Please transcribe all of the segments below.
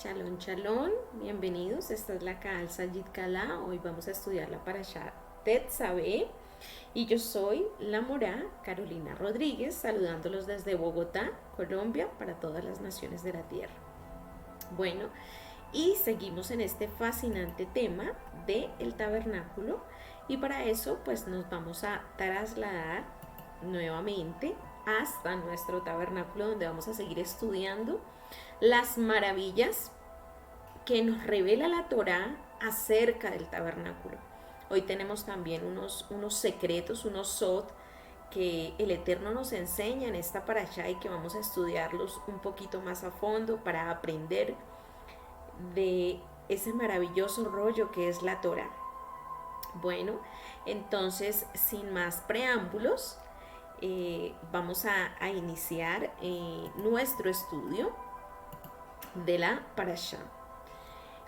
Shalom, shalom, bienvenidos. Esta es la Calza Yit Kala. Hoy vamos a estudiar la Parashat Tetzaveh y yo soy la Morá Carolina Rodríguez, saludándolos desde Bogotá, Colombia, para todas las naciones de la tierra. Bueno, y seguimos en este fascinante tema del tabernáculo y para eso pues nos vamos a trasladar nuevamente hasta nuestro tabernáculo donde vamos a seguir estudiando las maravillas que nos revela la Torá acerca del tabernáculo. Hoy tenemos también unos secretos, unos sod que el Eterno nos enseña en esta parashá y que vamos a estudiarlos un poquito más a fondo para aprender de ese maravilloso rollo que es la Torá. Bueno, entonces sin más preámbulos, vamos a iniciar nuestro estudio de la parashá.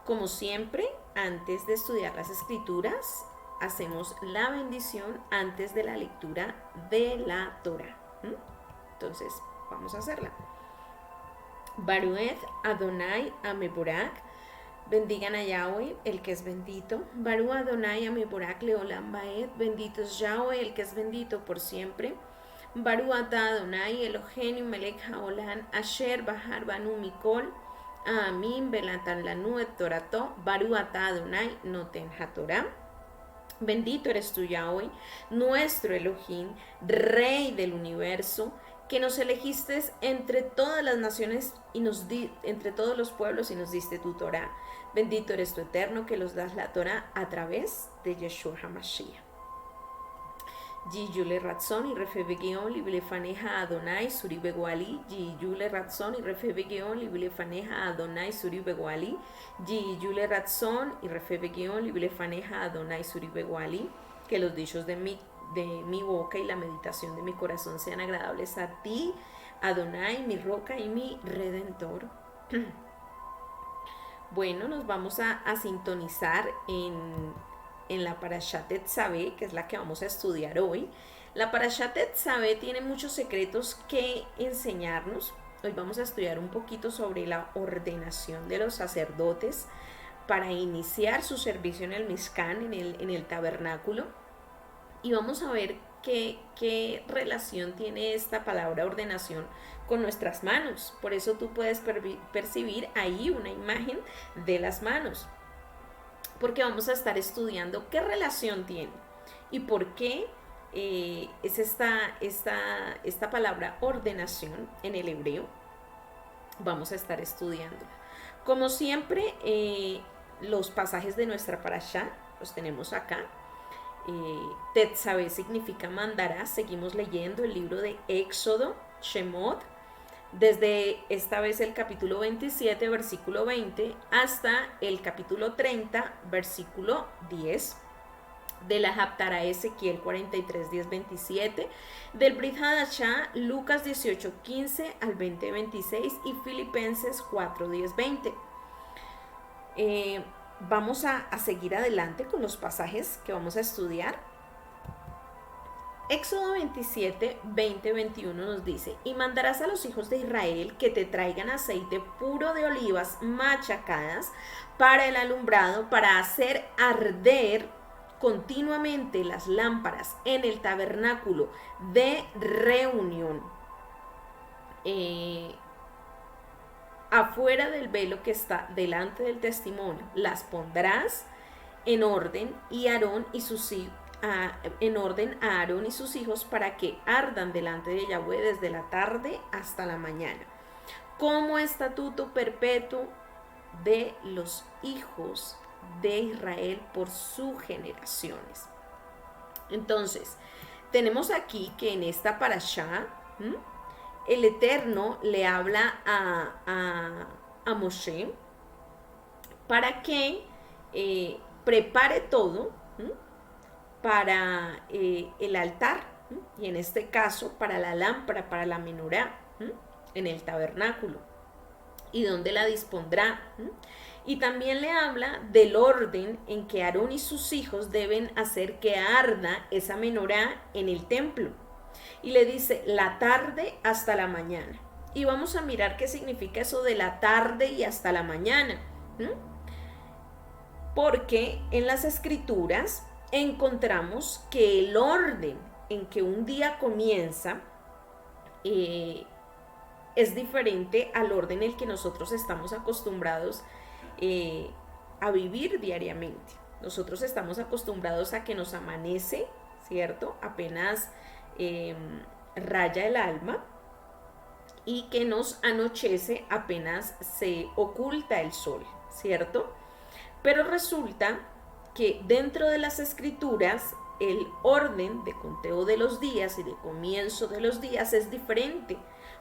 Como siempre, antes de estudiar las escrituras, hacemos la bendición antes de la lectura de la Torá. Entonces, vamos a hacerla. Baruch Adonai Ameborak, bendigan a Yahweh, el que es bendito. Baruch Adonai Ameborak Leolam Baed, bendito es Yahweh, el que es bendito por siempre. Baruch Atah Adonai Eloheinu Melech Haolam Asher Bahar Banu Mikol Amin Belatan Lanu et Torato Baruch Atah Adonai Noten HaTorah. Bendito eres tú, Yahweh, nuestro Elohim, Rey del universo, que nos elegiste entre todas las naciones y entre todos los pueblos y nos diste tu Torah. Bendito eres tú, Eterno, que nos das la Torah a través de Yeshua HaMashiach. Yule Ratzon y Refebegeon Liblefaneja Adonai Suribeguali, Yule Ratzon y Refebegeon Liblefaneja Adonai Suribeguali, Yule Ratzon y Refebegeon Liblefaneja Adonai Suribeguali, que los dichos de mi boca y la meditación de mi corazón sean agradables a ti, Adonai, mi roca y mi redentor. Bueno, nos vamos a sintonizar en la Parashat Tetzaveh, que es la que vamos a estudiar hoy. La Parashat Tetzaveh tiene muchos secretos que enseñarnos. Hoy vamos a estudiar un poquito sobre la ordenación de los sacerdotes para iniciar su servicio en el Mishkan, en el tabernáculo. Y vamos a ver qué relación tiene esta palabra ordenación con nuestras manos. Por eso tú puedes percibir ahí una imagen de las manos, porque vamos a estar estudiando qué relación tiene y por qué es esta palabra ordenación en el hebreo. Vamos a estar estudiando. Como siempre, los pasajes de nuestra parashá los tenemos acá. Tetzaveh significa mandará. Seguimos leyendo el libro de Éxodo, Shemot, desde esta vez el capítulo 27, versículo 20, hasta el capítulo 30, versículo 10, de la Haftará Ezequiel 43, 10, 27, del Brit Hadashah, Lucas 18, 15 al 20, 26 y Filipenses 4, 10, 20. Vamos a seguir adelante con los pasajes que vamos a estudiar. Éxodo 27, 20, 21 nos dice: y mandarás a los hijos de Israel que te traigan aceite puro de olivas machacadas para el alumbrado, para hacer arder continuamente las lámparas en el tabernáculo de reunión, afuera del velo que está delante del testimonio. Las pondrás en orden y Aarón y sus hijos. En orden a Aarón y sus hijos para que ardan delante de Yahweh desde la tarde hasta la mañana, como estatuto perpetuo de los hijos de Israel por sus generaciones. Entonces, tenemos aquí que en esta parashá, el Eterno le habla a Moshe para que prepare todo para el altar, y en este caso para la lámpara, para la menorá, en el tabernáculo, y dónde la dispondrá. Y también le habla del orden en que Aarón y sus hijos deben hacer que arda esa menorá en el templo. Y le dice la tarde hasta la mañana. Y vamos a mirar qué significa eso de la tarde y hasta la mañana. Porque en las escrituras encontramos que el orden en que un día comienza es diferente al orden en el que nosotros estamos acostumbrados a vivir diariamente. Nosotros estamos acostumbrados a que nos amanece, ¿cierto? Apenas raya el alma, y que nos anochece apenas se oculta el sol, ¿cierto? Pero resulta que dentro de las escrituras el orden de conteo de los días y de comienzo de los días es diferente.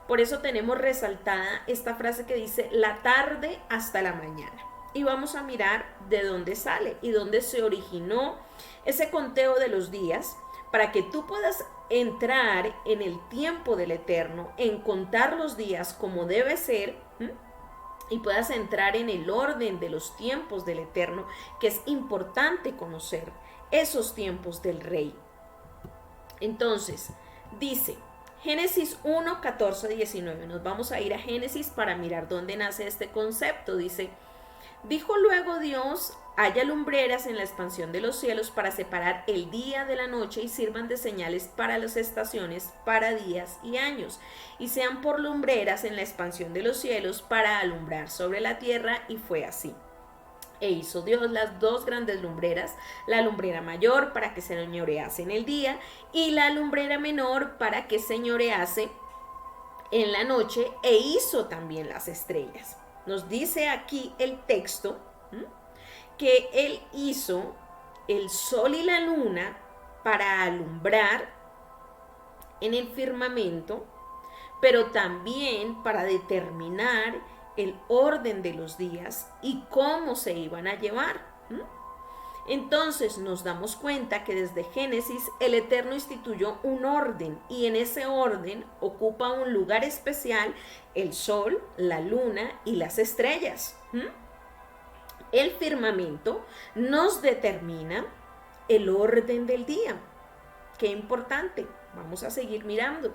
Por eso tenemos resaltada esta frase que dice la tarde hasta la mañana. Y vamos a mirar de dónde sale y dónde se originó ese conteo de los días para que tú puedas entrar en el tiempo del Eterno, en contar los días como debe ser, y puedas entrar en el orden de los tiempos del Eterno, que es importante conocer esos tiempos del Rey. Entonces, dice Génesis 1, 14, 19. Nos vamos a ir a Génesis para mirar dónde nace este concepto. Dice: dijo luego Dios: haya lumbreras en la expansión de los cielos para separar el día de la noche y sirvan de señales para las estaciones, para días y años, y sean por lumbreras en la expansión de los cielos para alumbrar sobre la tierra. Y fue así. E hizo Dios las dos grandes lumbreras, la lumbrera mayor para que señorease en el día y la lumbrera menor para que señorease en la noche, e hizo también las estrellas. Nos dice aquí el texto que Él hizo el sol y la luna para alumbrar en el firmamento, pero también para determinar el orden de los días y cómo se iban a llevar. Entonces nos damos cuenta que desde Génesis el Eterno instituyó un orden, y en ese orden ocupa un lugar especial el sol, la luna y las estrellas. El firmamento nos determina el orden del día. Qué importante. Vamos a seguir mirando.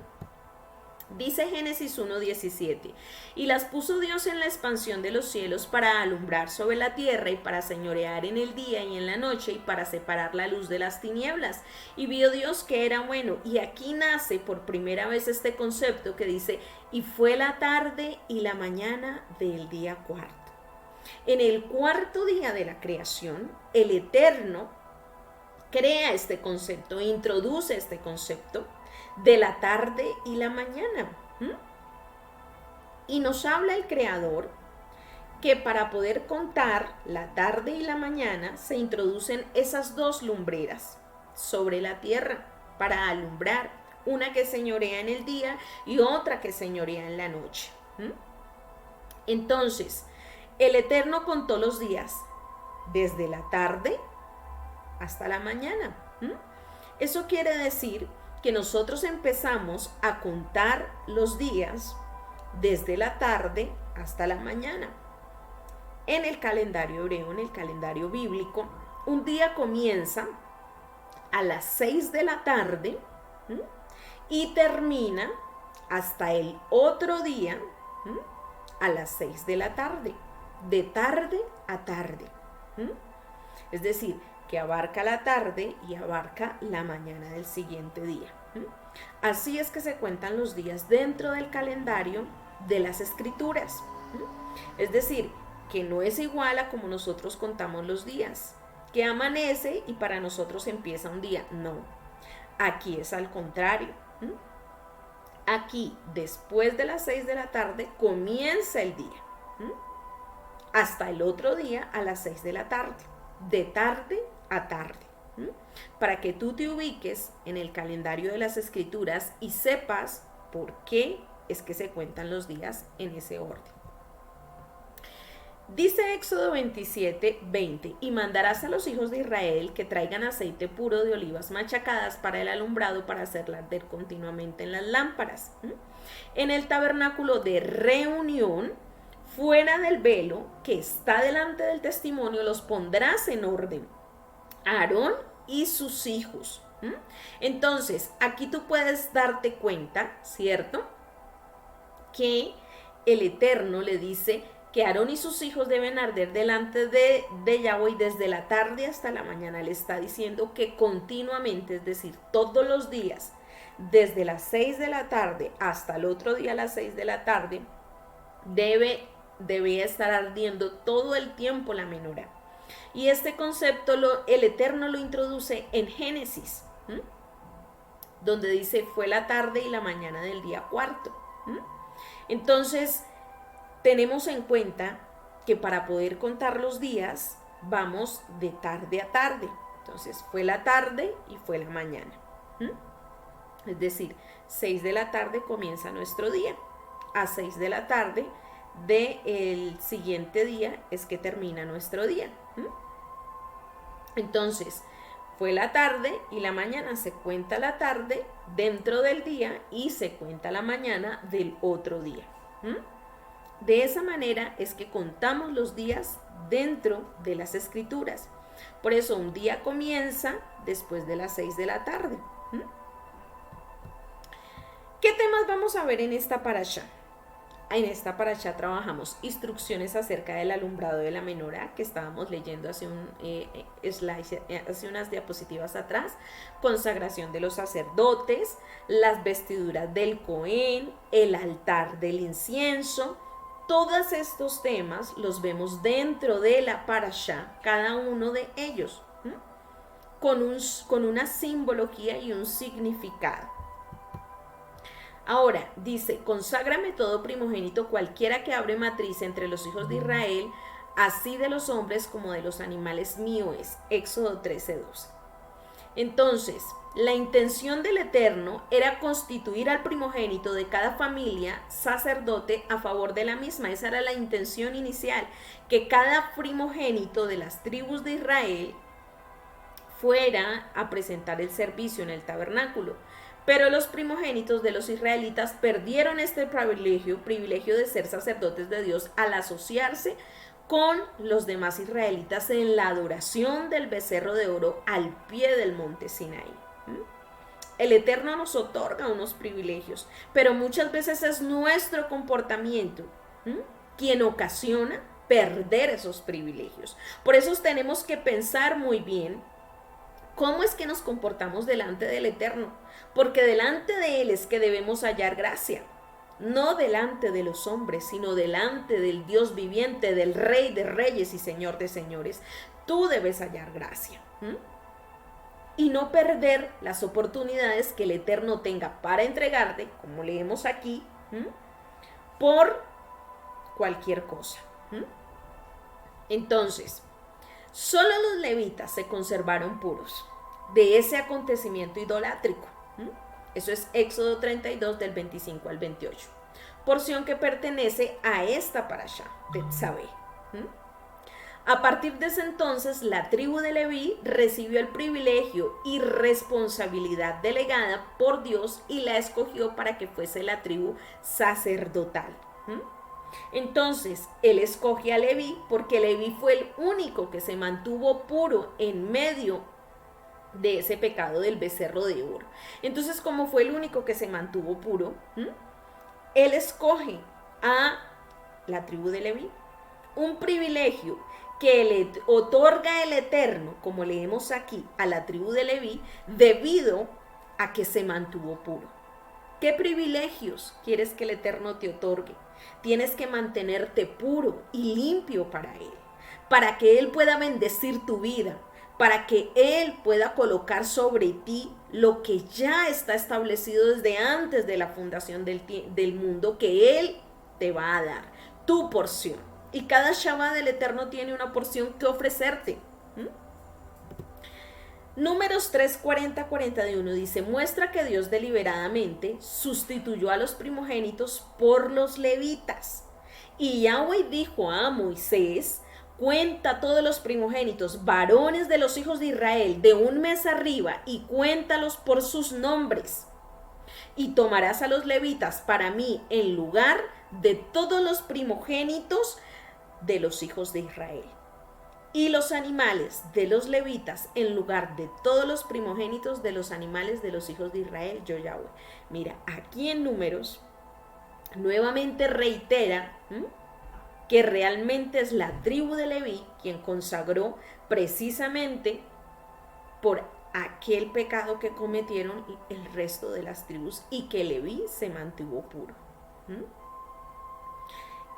Dice Génesis 1:17: y las puso Dios en la expansión de los cielos para alumbrar sobre la tierra y para señorear en el día y en la noche y para separar la luz de las tinieblas. Y vio Dios que era bueno. Y aquí nace por primera vez este concepto que dice: y fue la tarde y la mañana del día cuarto. En el cuarto día de la creación, el Eterno crea este concepto, introduce este concepto de la tarde y la mañana. Y nos habla el Creador que para poder contar la tarde y la mañana se introducen esas dos lumbreras sobre la tierra para alumbrar, una que señorea en el día y otra que señorea en la noche. Entonces, el Eterno contó los días desde la tarde hasta la mañana. Eso quiere decir que nosotros empezamos a contar los días desde la tarde hasta la mañana. En el calendario hebreo, en el calendario bíblico, un día comienza a las 6 de la tarde y termina hasta el otro día a las 6 de la tarde, de tarde a tarde. Es decir, que abarca la tarde y abarca la mañana del siguiente día. Así es que se cuentan los días dentro del calendario de las escrituras. Es decir, que no es igual a como nosotros contamos los días, que amanece y para nosotros empieza un día. No, aquí es al contrario. Aquí, después de las 6 de la tarde, comienza el día, hasta el otro día a las 6 de la tarde, de tarde a tarde, para que tú te ubiques en el calendario de las escrituras y sepas por qué es que se cuentan los días en ese orden. Dice Éxodo 27:20: y mandarás a los hijos de Israel que traigan aceite puro de olivas machacadas para el alumbrado, para hacerla arder continuamente en las lámparas. En el tabernáculo de reunión, fuera del velo que está delante del testimonio, los pondrás en orden, Aarón y sus hijos. Entonces, aquí tú puedes darte cuenta, ¿cierto?, que el Eterno le dice que Aarón y sus hijos deben arder delante de Yahweh desde la tarde hasta la mañana. Le está diciendo que continuamente, es decir, todos los días, desde las 6 de la tarde hasta el otro día a las 6 de la tarde, debía estar ardiendo todo el tiempo la menorá. Y este concepto el Eterno lo introduce en Génesis, donde dice fue la tarde y la mañana del día cuarto. Entonces tenemos en cuenta que para poder contar los días vamos de tarde a tarde. Entonces fue la tarde y fue la mañana. Es decir, 6 de la tarde comienza nuestro día. A 6 de la tarde del siguiente día es que termina nuestro día. Entonces, fue la tarde y la mañana, se cuenta la tarde dentro del día y se cuenta la mañana del otro día. De esa manera es que contamos los días dentro de las escrituras. Por eso un día comienza después de las 6 de la tarde. ¿Qué temas vamos a ver en esta parashá? En esta parashá trabajamos instrucciones acerca del alumbrado de la menorá, que estábamos leyendo hace unas diapositivas atrás, consagración de los sacerdotes, las vestiduras del Cohen, el altar del incienso. Todos estos temas los vemos dentro de la parashá, cada uno de ellos, con una simbología y un significado. Ahora, dice, conságrame todo primogénito, cualquiera que abre matriz entre los hijos de Israel, así de los hombres como de los animales mío es. Éxodo 13:12. Entonces, la intención del Eterno era constituir al primogénito de cada familia sacerdote a favor de la misma. Esa era la intención inicial, que cada primogénito de las tribus de Israel fuera a presentar el servicio en el tabernáculo. Pero los primogénitos de los israelitas perdieron este privilegio de ser sacerdotes de Dios al asociarse con los demás israelitas en la adoración del becerro de oro al pie del monte Sinaí. El Eterno nos otorga unos privilegios, pero muchas veces es nuestro comportamiento quien ocasiona perder esos privilegios. Por eso tenemos que pensar muy bien cómo es que nos comportamos delante del Eterno, porque delante de Él es que debemos hallar gracia, no delante de los hombres, sino delante del Dios viviente, del Rey de Reyes y Señor de Señores. Tú debes hallar gracia y no perder las oportunidades que el Eterno tenga para entregarte, como leemos aquí, por cualquier cosa. Entonces, solo los levitas se conservaron puros de ese acontecimiento idolátrico. Eso es Éxodo 32 del 25 al 28. Porción que pertenece a esta parashá, Tetzaveh. A partir de ese entonces, la tribu de Leví recibió el privilegio y responsabilidad delegada por Dios y la escogió para que fuese la tribu sacerdotal. Entonces, él escoge a Leví porque Leví fue el único que se mantuvo puro en medio de ese pecado del becerro de oro. Entonces, como fue el único que se mantuvo puro, él escoge a la tribu de Leví, un privilegio que le otorga el Eterno, como leemos aquí, a la tribu de Leví, debido a que se mantuvo puro. ¿Qué privilegios quieres que el Eterno te otorgue? Tienes que mantenerte puro y limpio para Él, para que Él pueda bendecir tu vida, para que Él pueda colocar sobre ti lo que ya está establecido desde antes de la fundación del mundo, que Él te va a dar, tu porción. Y cada Shabbat del Eterno tiene una porción que ofrecerte. Números 3, 40, 41 dice, muestra que Dios deliberadamente sustituyó a los primogénitos por los levitas. Y Yahweh dijo a Moisés, cuenta todos los primogénitos, varones de los hijos de Israel, de un mes arriba, y cuéntalos por sus nombres. Y tomarás a los levitas para mí en lugar de todos los primogénitos de los hijos de Israel. Y los animales de los levitas en lugar de todos los primogénitos de los animales de los hijos de Israel, yo Yahweh. Mira, aquí en Números nuevamente reitera que realmente es la tribu de Leví quien consagró precisamente por aquel pecado que cometieron el resto de las tribus y que Leví se mantuvo puro.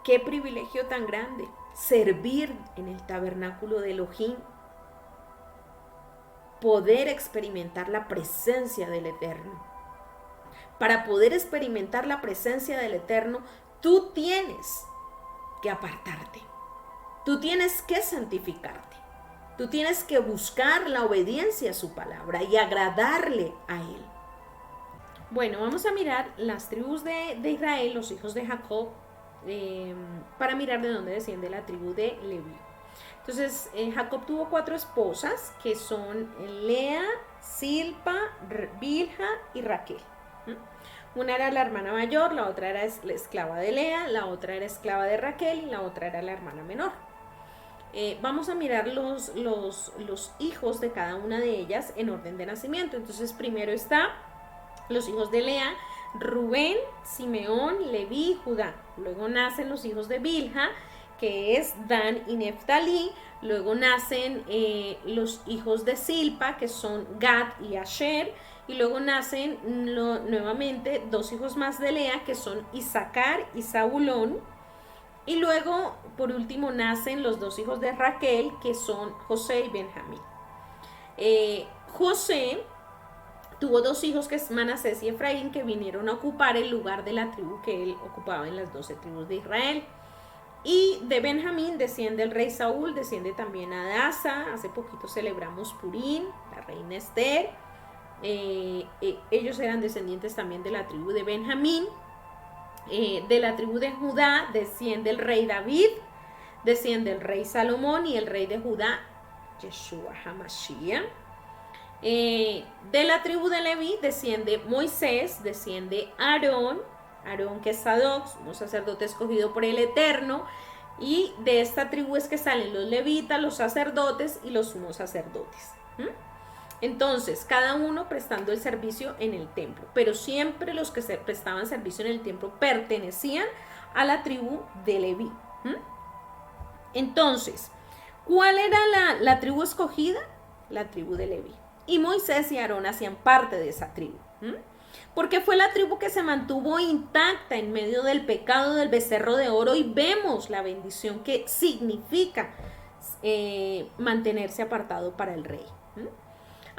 Qué privilegio tan grande servir en el tabernáculo de Elohim, poder experimentar la presencia del Eterno. Para poder experimentar la presencia del Eterno, tú tienes que apartarte, tú tienes que santificarte, tú tienes que buscar la obediencia a su palabra y agradarle a él. Bueno, vamos a mirar las tribus de Israel, los hijos de Jacob, para mirar de dónde desciende la tribu de Leví. Entonces, Jacob tuvo 4 esposas, que son Lea, Silpa, Bilha y Raquel. Una era la hermana mayor, la otra era la esclava de Lea, la otra era esclava de Raquel y la otra era la hermana menor. Vamos a mirar los hijos de cada una de ellas en orden de nacimiento. Entonces, primero está los hijos de Lea, Rubén, Simeón, Leví, Judá. Luego nacen los hijos de Bilha, que es Dan y Neftalí. Luego nacen los hijos de Silpa, que son Gad y Asher. Y luego nacen nuevamente 2 hijos más de Lea, que son Isaacar y Zabulón. Y luego, por último, nacen los 2 hijos de Raquel, que son José y Benjamín. José tuvo 2 hijos, que es Manasés y Efraín, que vinieron a ocupar el lugar de la tribu que él ocupaba en las 12 tribus de Israel. Y de Benjamín desciende el rey Saúl, desciende también Adasa. Hace poquito celebramos Purim, la reina Esther. Ellos eran descendientes también de la tribu de Benjamín. De la tribu de Judá desciende el rey David, desciende el rey Salomón y el rey de Judá, Yeshua HaMashiach. De la tribu de Leví desciende Moisés, desciende Aarón que es Sadoc, un sacerdote escogido por el Eterno, y de esta tribu es que salen los levitas, los sacerdotes y los sumos sacerdotes. Entonces, cada uno prestando el servicio en el templo, pero siempre los que se prestaban servicio en el templo pertenecían a la tribu de Leví. Entonces, ¿cuál era la tribu escogida? La tribu de Leví. Y Moisés y Aarón hacían parte de esa tribu. Porque fue la tribu que se mantuvo intacta en medio del pecado del becerro de oro, y vemos la bendición que significa mantenerse apartado para el rey.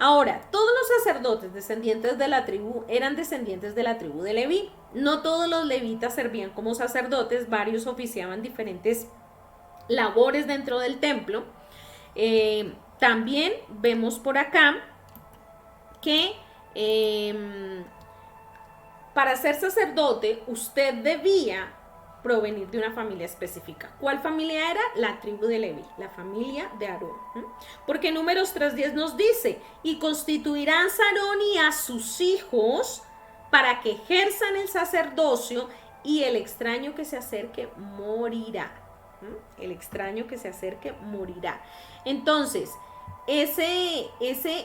Ahora, todos los sacerdotes descendientes de la tribu eran descendientes de la tribu de Leví. No todos los levitas servían como sacerdotes, varios oficiaban diferentes labores dentro del templo. También vemos por acá que para ser sacerdote usted debía provenir de una familia específica. ¿Cuál familia era? La tribu de Leví, la familia de Aarón. Porque Números 3:10 nos dice: y constituirás a Aarón y a sus hijos para que ejerzan el sacerdocio, y el extraño que se acerque morirá. El extraño que se acerque morirá. Entonces, ese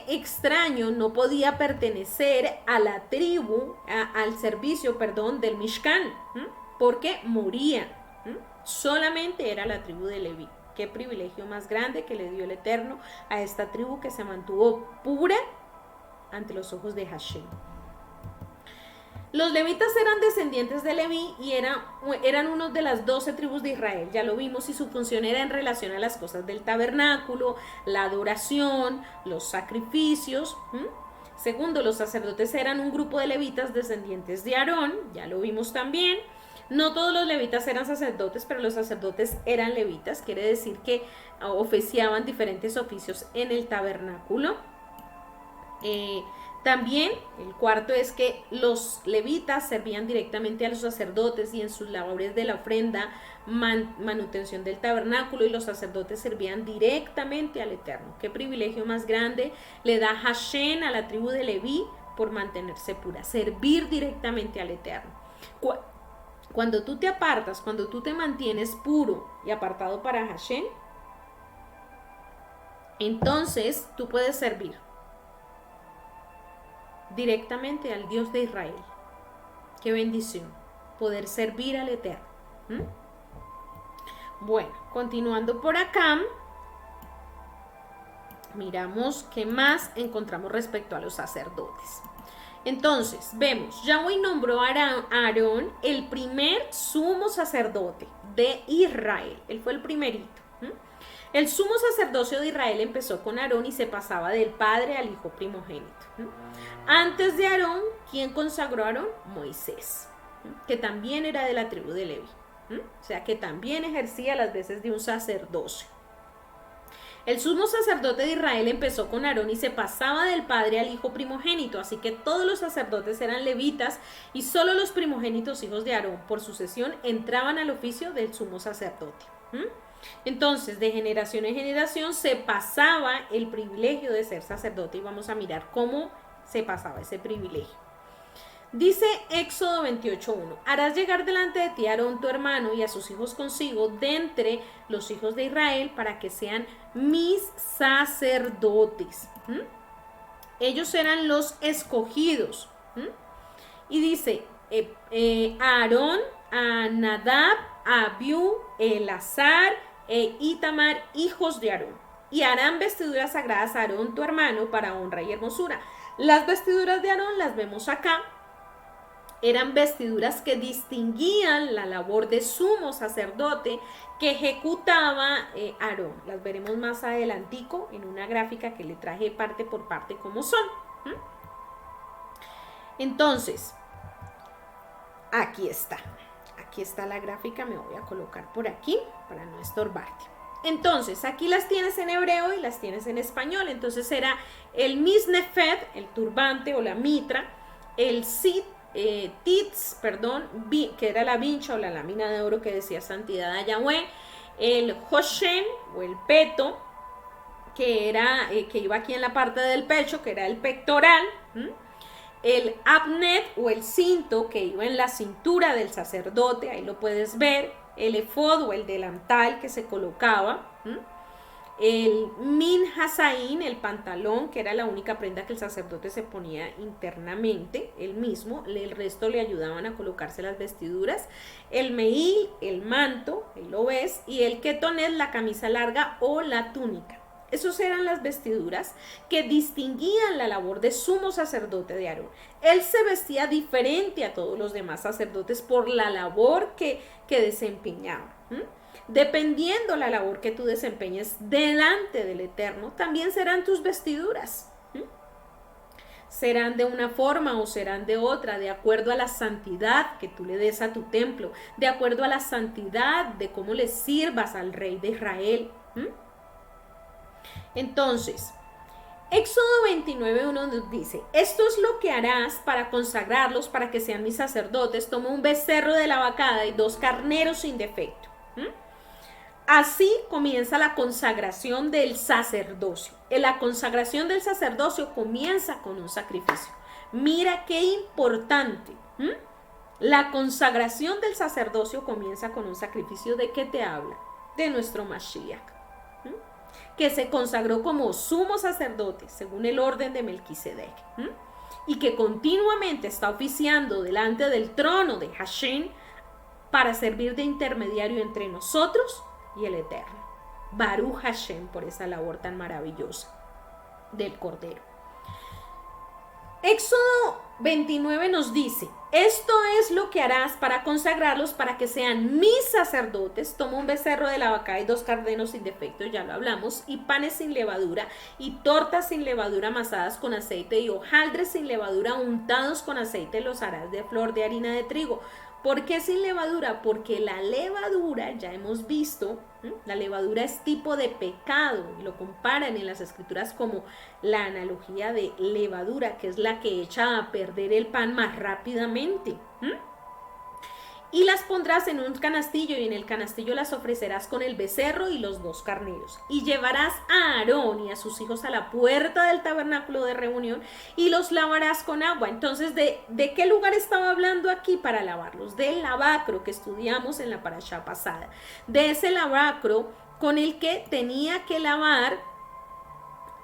extraño no podía pertenecer a la tribu, al servicio, del Mishkan, porque moría. Solamente era la tribu de Leví. Qué privilegio más grande que le dio el Eterno a esta tribu, que se mantuvo pura ante los ojos de Hashem. Los levitas eran descendientes de Leví y eran uno de las 12 tribus de Israel, ya lo vimos, y su función era en relación a las cosas del tabernáculo, la adoración, los sacrificios. Segundo, los sacerdotes eran un grupo de levitas descendientes de Aarón, ya lo vimos también. No todos los levitas eran sacerdotes, pero los sacerdotes eran levitas, quiere decir que oficiaban diferentes oficios en el tabernáculo. También el cuarto es que los levitas servían directamente a los sacerdotes y en sus labores de la ofrenda, manutención del tabernáculo, y los sacerdotes servían directamente al Eterno. Qué privilegio más grande le da Hashem a la tribu de Leví por mantenerse pura, servir directamente al Eterno. Cuando tú te apartas, cuando tú te mantienes puro y apartado para Hashem, entonces tú puedes servir directamente al Dios de Israel. Qué bendición. poder servir al Eterno. ¿Mm? Bueno, continuando por acá, miramos qué más encontramos respecto a los sacerdotes. Entonces, vemos, Yahweh nombró a Aarón el primer sumo sacerdote de Israel. Él fue el primerito. El sumo sacerdocio de Israel empezó con Aarón y se pasaba del padre al hijo primogénito. Antes de Aarón, ¿quién consagró a Aarón? Moisés, que también era de la tribu de Leví. O sea, que también ejercía las veces de un sacerdocio. El sumo sacerdote de Israel empezó con Aarón y se pasaba del padre al hijo primogénito, así que todos los sacerdotes eran levitas y solo los primogénitos hijos de Aarón por sucesión entraban al oficio del sumo sacerdote. Entonces, de generación en generación se pasaba el privilegio de ser sacerdote y vamos a mirar cómo se pasaba ese privilegio. Dice Éxodo 28:1, harás llegar delante de ti a Aarón tu hermano y a sus hijos consigo de entre los hijos de Israel para que sean mis sacerdotes. Ellos eran los escogidos. Y dice a Aarón, a Nadab, a Abiú, Elazar e Itamar, hijos de Aarón. Y harán vestiduras sagradas a Aarón tu hermano para honra y hermosura. Las vestiduras de Aarón las vemos acá. Eran vestiduras que distinguían la labor de sumo sacerdote que ejecutaba Aarón. Las veremos más adelantico en una gráfica que le traje parte por parte como son. Entonces, aquí está. Aquí está la gráfica, me voy a colocar por aquí para no estorbarte. Entonces, aquí las tienes en hebreo y las tienes en español. Entonces era el misnefed, el turbante o la mitra, el sit, titz, que era la vincha o la lámina de oro que decía santidad a Yahweh, el hoshen o el peto, que era que iba aquí en la parte del pecho, que era el pectoral, el abnet o el cinto que iba en la cintura del sacerdote, ahí lo puedes ver, el efod o el delantal que se colocaba, el min hasaín, el pantalón, que era la única prenda que el sacerdote se ponía internamente, él mismo, el resto le ayudaban a colocarse las vestiduras, el meil, el manto, ahí lo ves, y el ketonet, la camisa larga o la túnica. Esos eran las vestiduras que distinguían la labor de sumo sacerdote de Aarón. Él se vestía diferente a todos los demás sacerdotes por la labor que desempeñaba. Dependiendo la labor que tú desempeñes delante del Eterno, también serán tus vestiduras. Serán de una forma o serán de otra, de acuerdo a la santidad que tú le des a tu templo, de acuerdo a la santidad de cómo le sirvas al rey de Israel. Entonces, Éxodo 29:1 nos dice, esto es lo que harás para consagrarlos, para que sean mis sacerdotes. Toma un becerro de la vacada y 2 carneros sin defecto. Así comienza la consagración del sacerdocio. La consagración del sacerdocio comienza con un sacrificio. Mira qué importante. La consagración del sacerdocio comienza con un sacrificio. ¿De qué te habla? De nuestro Mashiach, que se consagró como sumo sacerdote según el orden de Melquisedec, y que continuamente está oficiando delante del trono de Hashem para servir de intermediario entre nosotros y el Eterno. Baruch Hashem por esa labor tan maravillosa del Cordero. Éxodo 29 nos dice, esto es lo que harás para consagrarlos, para que sean mis sacerdotes. Toma un becerro de la vaca y 2 carneros sin defecto, ya lo hablamos, y panes sin levadura, y tortas sin levadura amasadas con aceite, y hojaldres sin levadura untados con aceite, los harás de flor de harina de trigo. ¿Por qué sin levadura? Porque la levadura, ya hemos visto, la levadura es tipo de pecado, y lo comparan en las escrituras como la analogía de levadura, que es la que echa a perder el pan más rápidamente. Y las pondrás en un canastillo, y en el canastillo las ofrecerás con el becerro y los 2 carneros. Y llevarás a Aarón y a sus hijos a la puerta del tabernáculo de reunión y los lavarás con agua. Entonces, ¿de qué lugar estaba hablando aquí para lavarlos? Del lavacro que estudiamos en la parashá pasada. De ese lavacro con el que tenía que lavar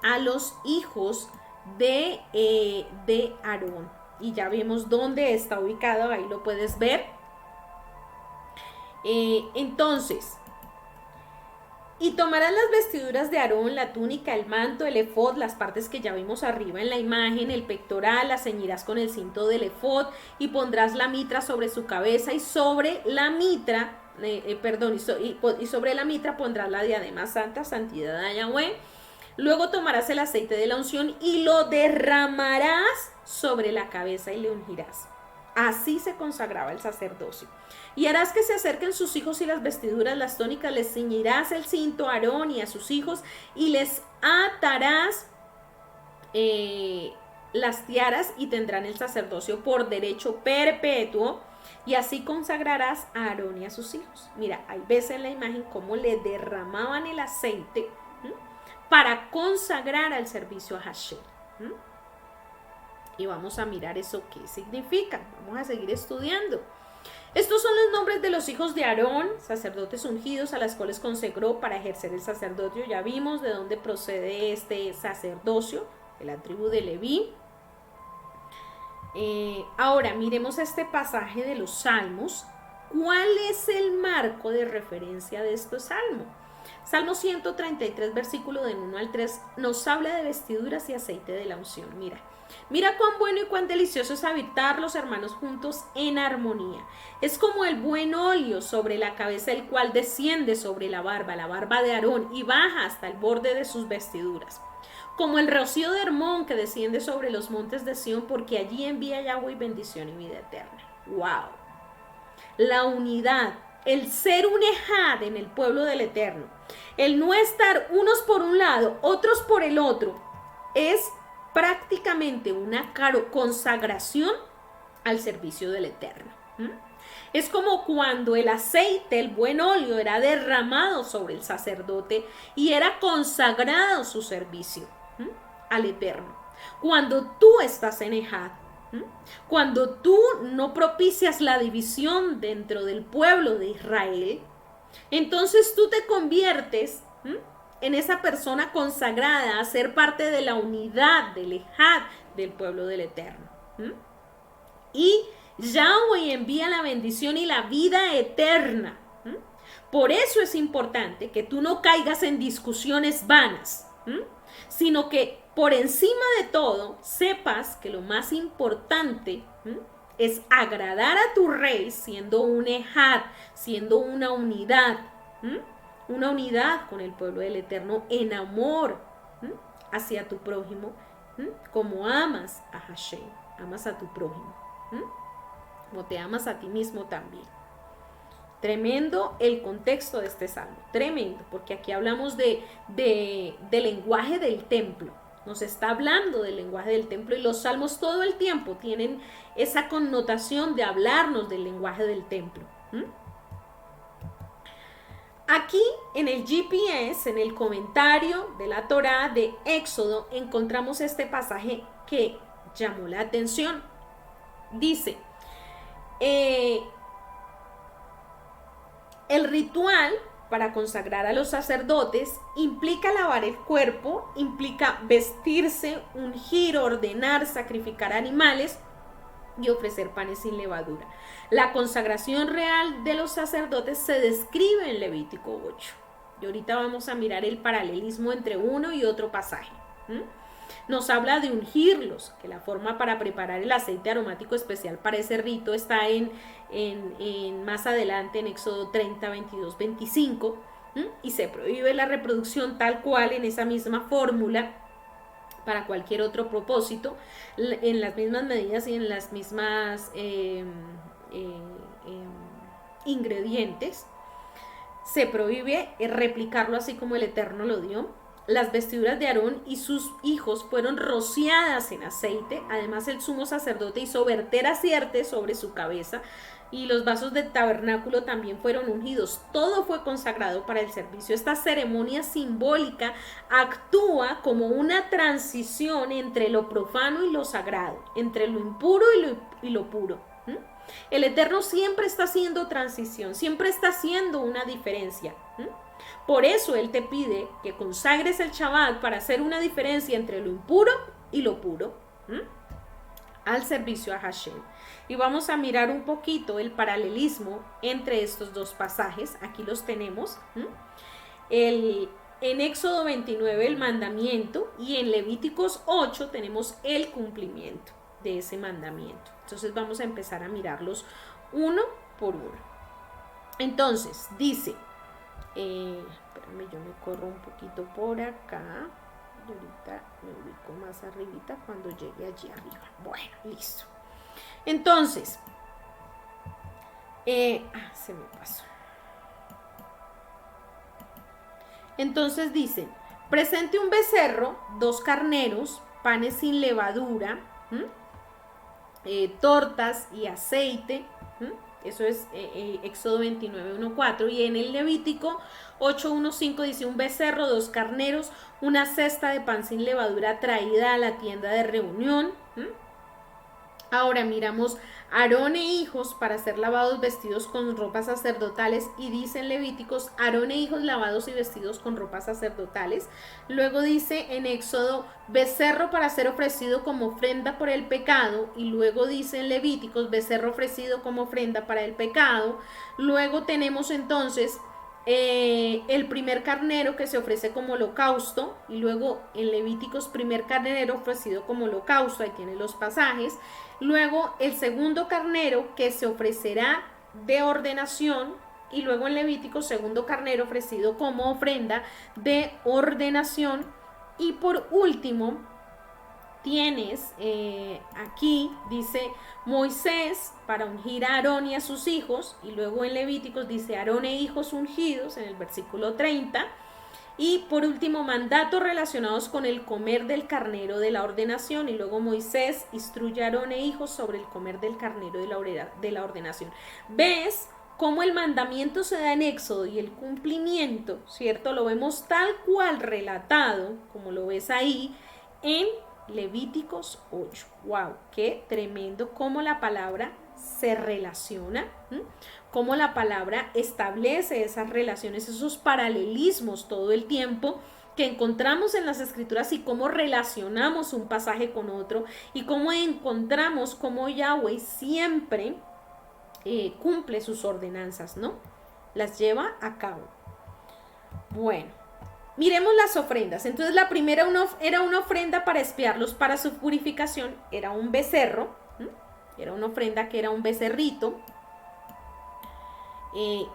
a los hijos de Aarón. Y ya vemos dónde está ubicado, ahí lo puedes ver. Entonces, y tomarás las vestiduras de Aarón, la túnica, el manto, el efod, las partes que ya vimos arriba en la imagen, el pectoral, las ceñirás con el cinto del efod y pondrás la mitra sobre su cabeza y sobre la mitra, y sobre la mitra pondrás la diadema santa, santidad a Yahweh. Luego tomarás el aceite de la unción y lo derramarás sobre la cabeza y le ungirás. Así se consagraba el sacerdocio. Y harás que se acerquen sus hijos y las vestiduras, las túnicas, les ceñirás el cinto a Aarón y a sus hijos y les atarás las tiaras y tendrán el sacerdocio por derecho perpetuo y así consagrarás a Aarón y a sus hijos. Mira, ahí ves en la imagen cómo le derramaban el aceite para consagrar al servicio a Hashem. Y vamos a mirar eso qué significa. Vamos a seguir estudiando. Estos son los nombres de los hijos de Aarón, sacerdotes ungidos a las cuales consagró para ejercer el sacerdocio. Ya vimos de dónde procede este sacerdocio, de la tribu de Leví. Ahora miremos este pasaje de los Salmos. ¿Cuál es el marco de referencia de este salmo? Salmo 133, versículo del 1 al 3, nos habla de vestiduras y aceite de la unción. Mira cuán bueno y cuán delicioso es habitar los hermanos juntos en armonía. Es como el buen óleo sobre la cabeza, el cual desciende sobre la barba de Aarón, y baja hasta el borde de sus vestiduras. Como el rocío de Hermón que desciende sobre los montes de Sión, porque allí envía Yahweh bendición y vida eterna. ¡Wow! La unidad, el ser un ejad en el pueblo del Eterno, el no estar unos por un lado, otros por el otro, es prácticamente una consagración al servicio del Eterno. Es como cuando el aceite, el buen óleo, era derramado sobre el sacerdote y era consagrado su servicio al Eterno. Cuando tú estás en ejad, cuando tú no propicias la división dentro del pueblo de Israel, entonces tú te conviertes en esa persona consagrada a ser parte de la unidad, del ejad del pueblo del Eterno. Y Yahweh envía la bendición y la vida eterna. Por eso es importante que tú no caigas en discusiones vanas, sino que por encima de todo sepas que lo más importante es agradar a tu rey siendo un ejad, siendo una unidad. Una unidad con el pueblo del Eterno en amor hacia tu prójimo, como amas a Hashem, amas a tu prójimo, como te amas a ti mismo también. Tremendo el contexto de este salmo, tremendo, porque aquí hablamos de lenguaje del templo. Nos está hablando del lenguaje del templo y los salmos todo el tiempo tienen esa connotación de hablarnos del lenguaje del templo. Aquí en el GPS, en el comentario de la Torá de Éxodo, encontramos este pasaje que llamó la atención. Dice, el ritual para consagrar a los sacerdotes implica lavar el cuerpo, implica vestirse, ungir, ordenar, sacrificar animales y ofrecer panes sin levadura. La consagración real de los sacerdotes se describe en Levítico 8. Y ahorita vamos a mirar el paralelismo entre uno y otro pasaje. Nos habla de ungirlos, que la forma para preparar el aceite aromático especial para ese rito está en más adelante en Éxodo 30, 22, 25. Y se prohíbe la reproducción tal cual en esa misma fórmula para cualquier otro propósito, en las mismas medidas y en las mismas ingredientes. Se prohíbe replicarlo así como el Eterno lo dio. Las vestiduras de Aarón y sus hijos fueron rociadas en aceite. Además, el sumo sacerdote hizo verter aceite sobre su cabeza y los vasos del tabernáculo también fueron ungidos. Todo fue consagrado para el servicio. Esta ceremonia simbólica actúa como una transición entre lo profano y lo sagrado, entre lo impuro y lo puro. El Eterno siempre está haciendo transición, siempre está haciendo una diferencia. Por eso Él te pide que consagres el Shabbat para hacer una diferencia entre lo impuro y lo puro. al servicio a Hashem. Y vamos a mirar un poquito el paralelismo entre estos dos pasajes. Aquí los tenemos. En Éxodo 29 el mandamiento y en Levíticos 8 tenemos el cumplimiento de ese mandamiento. Entonces vamos a empezar a mirarlos uno por uno. Entonces dice, espérame, yo me corro un poquito por acá. Y ahorita me ubico más arribita cuando llegue allí arriba. Bueno, listo. Entonces, se me pasó. Entonces dicen, presente un becerro, 2 carneros, panes sin levadura, tortas y aceite. Eso es Éxodo 29, 1, 4. Y en el Levítico 8, 1, 5 dice un becerro, 2 carneros, una cesta de pan sin levadura traída a la tienda de reunión. Ahora miramos Aarón e hijos para ser lavados vestidos con ropas sacerdotales, y dice en Levíticos Aarón e hijos lavados y vestidos con ropas sacerdotales. Luego dice en Éxodo becerro para ser ofrecido como ofrenda por el pecado, y luego dice en Levíticos becerro ofrecido como ofrenda para el pecado. Luego tenemos entonces el primer carnero que se ofrece como holocausto, y luego en Levíticos primer carnero ofrecido como holocausto, ahí tienen los pasajes. Luego el segundo carnero que se ofrecerá de ordenación, y luego en Levíticos segundo carnero ofrecido como ofrenda de ordenación. Y por último tienes aquí dice Moisés para ungir a Aarón y a sus hijos, y luego en Levíticos dice Aarón e hijos ungidos en el versículo 30. Y por último, mandatos relacionados con el comer del carnero de la ordenación, y luego Moisés instruye a Aarón e hijos sobre el comer del carnero de la ordenación. ¿Ves cómo el mandamiento se da en Éxodo y el cumplimiento, cierto? Lo vemos tal cual relatado, como lo ves ahí, en Levíticos 8. ¡Wow! ¡Qué tremendo! Cómo la palabra se relaciona, cómo la palabra establece esas relaciones, esos paralelismos todo el tiempo que encontramos en las escrituras, y cómo relacionamos un pasaje con otro, y cómo encontramos cómo Yahweh siempre cumple sus ordenanzas, ¿no? Las lleva a cabo. Bueno, miremos las ofrendas. Entonces la primera era una ofrenda para expiarlos para su purificación, era un becerro, era una ofrenda que era un becerrito.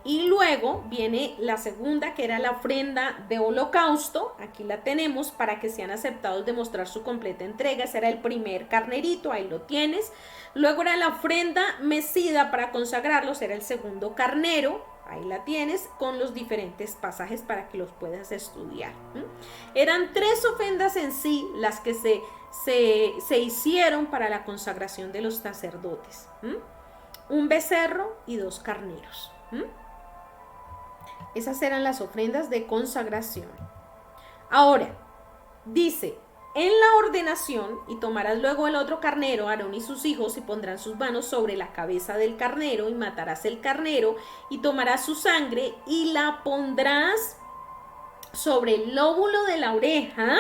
Y luego viene la segunda, que era la ofrenda de holocausto. Aquí la tenemos, para que sean aceptados de mostrar su completa entrega. Ese era el primer carnerito, ahí lo tienes. Luego era la ofrenda mecida para consagrarlos, era el segundo carnero, ahí la tienes, con los diferentes pasajes para que los puedas estudiar. Eran 3 ofrendas en sí las que se hicieron para la consagración de los sacerdotes. Un becerro y 2 carneros. Esas eran las ofrendas de consagración. Ahora, dice, en la ordenación, y tomarás luego el otro carnero, Aarón y sus hijos, y pondrán sus manos sobre la cabeza del carnero, y matarás el carnero, y tomarás su sangre, y la pondrás sobre el lóbulo de la oreja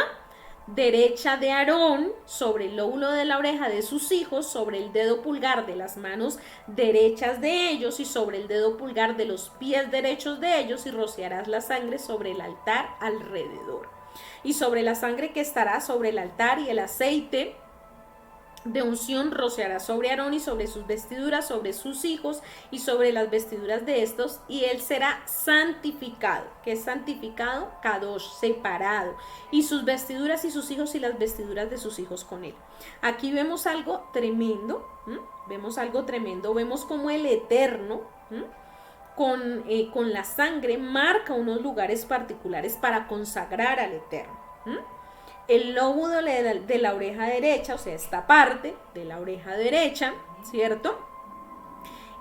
derecha de Aarón, sobre el lóbulo de la oreja de sus hijos, sobre el dedo pulgar de las manos derechas de ellos, y sobre el dedo pulgar de los pies derechos de ellos, y rociarás la sangre sobre el altar alrededor. Y sobre la sangre que estará sobre el altar y el aceite de unción rociará sobre Aarón y sobre sus vestiduras, sobre sus hijos y sobre las vestiduras de estos, y él será santificado. ¿Qué es santificado? Kadosh, separado, y sus vestiduras y sus hijos y las vestiduras de sus hijos con él. Aquí vemos algo tremendo, vemos como el Eterno, con la sangre marca unos lugares particulares para consagrar al Eterno. El lóbulo de la oreja derecha, o sea, esta parte de la oreja derecha, ¿cierto?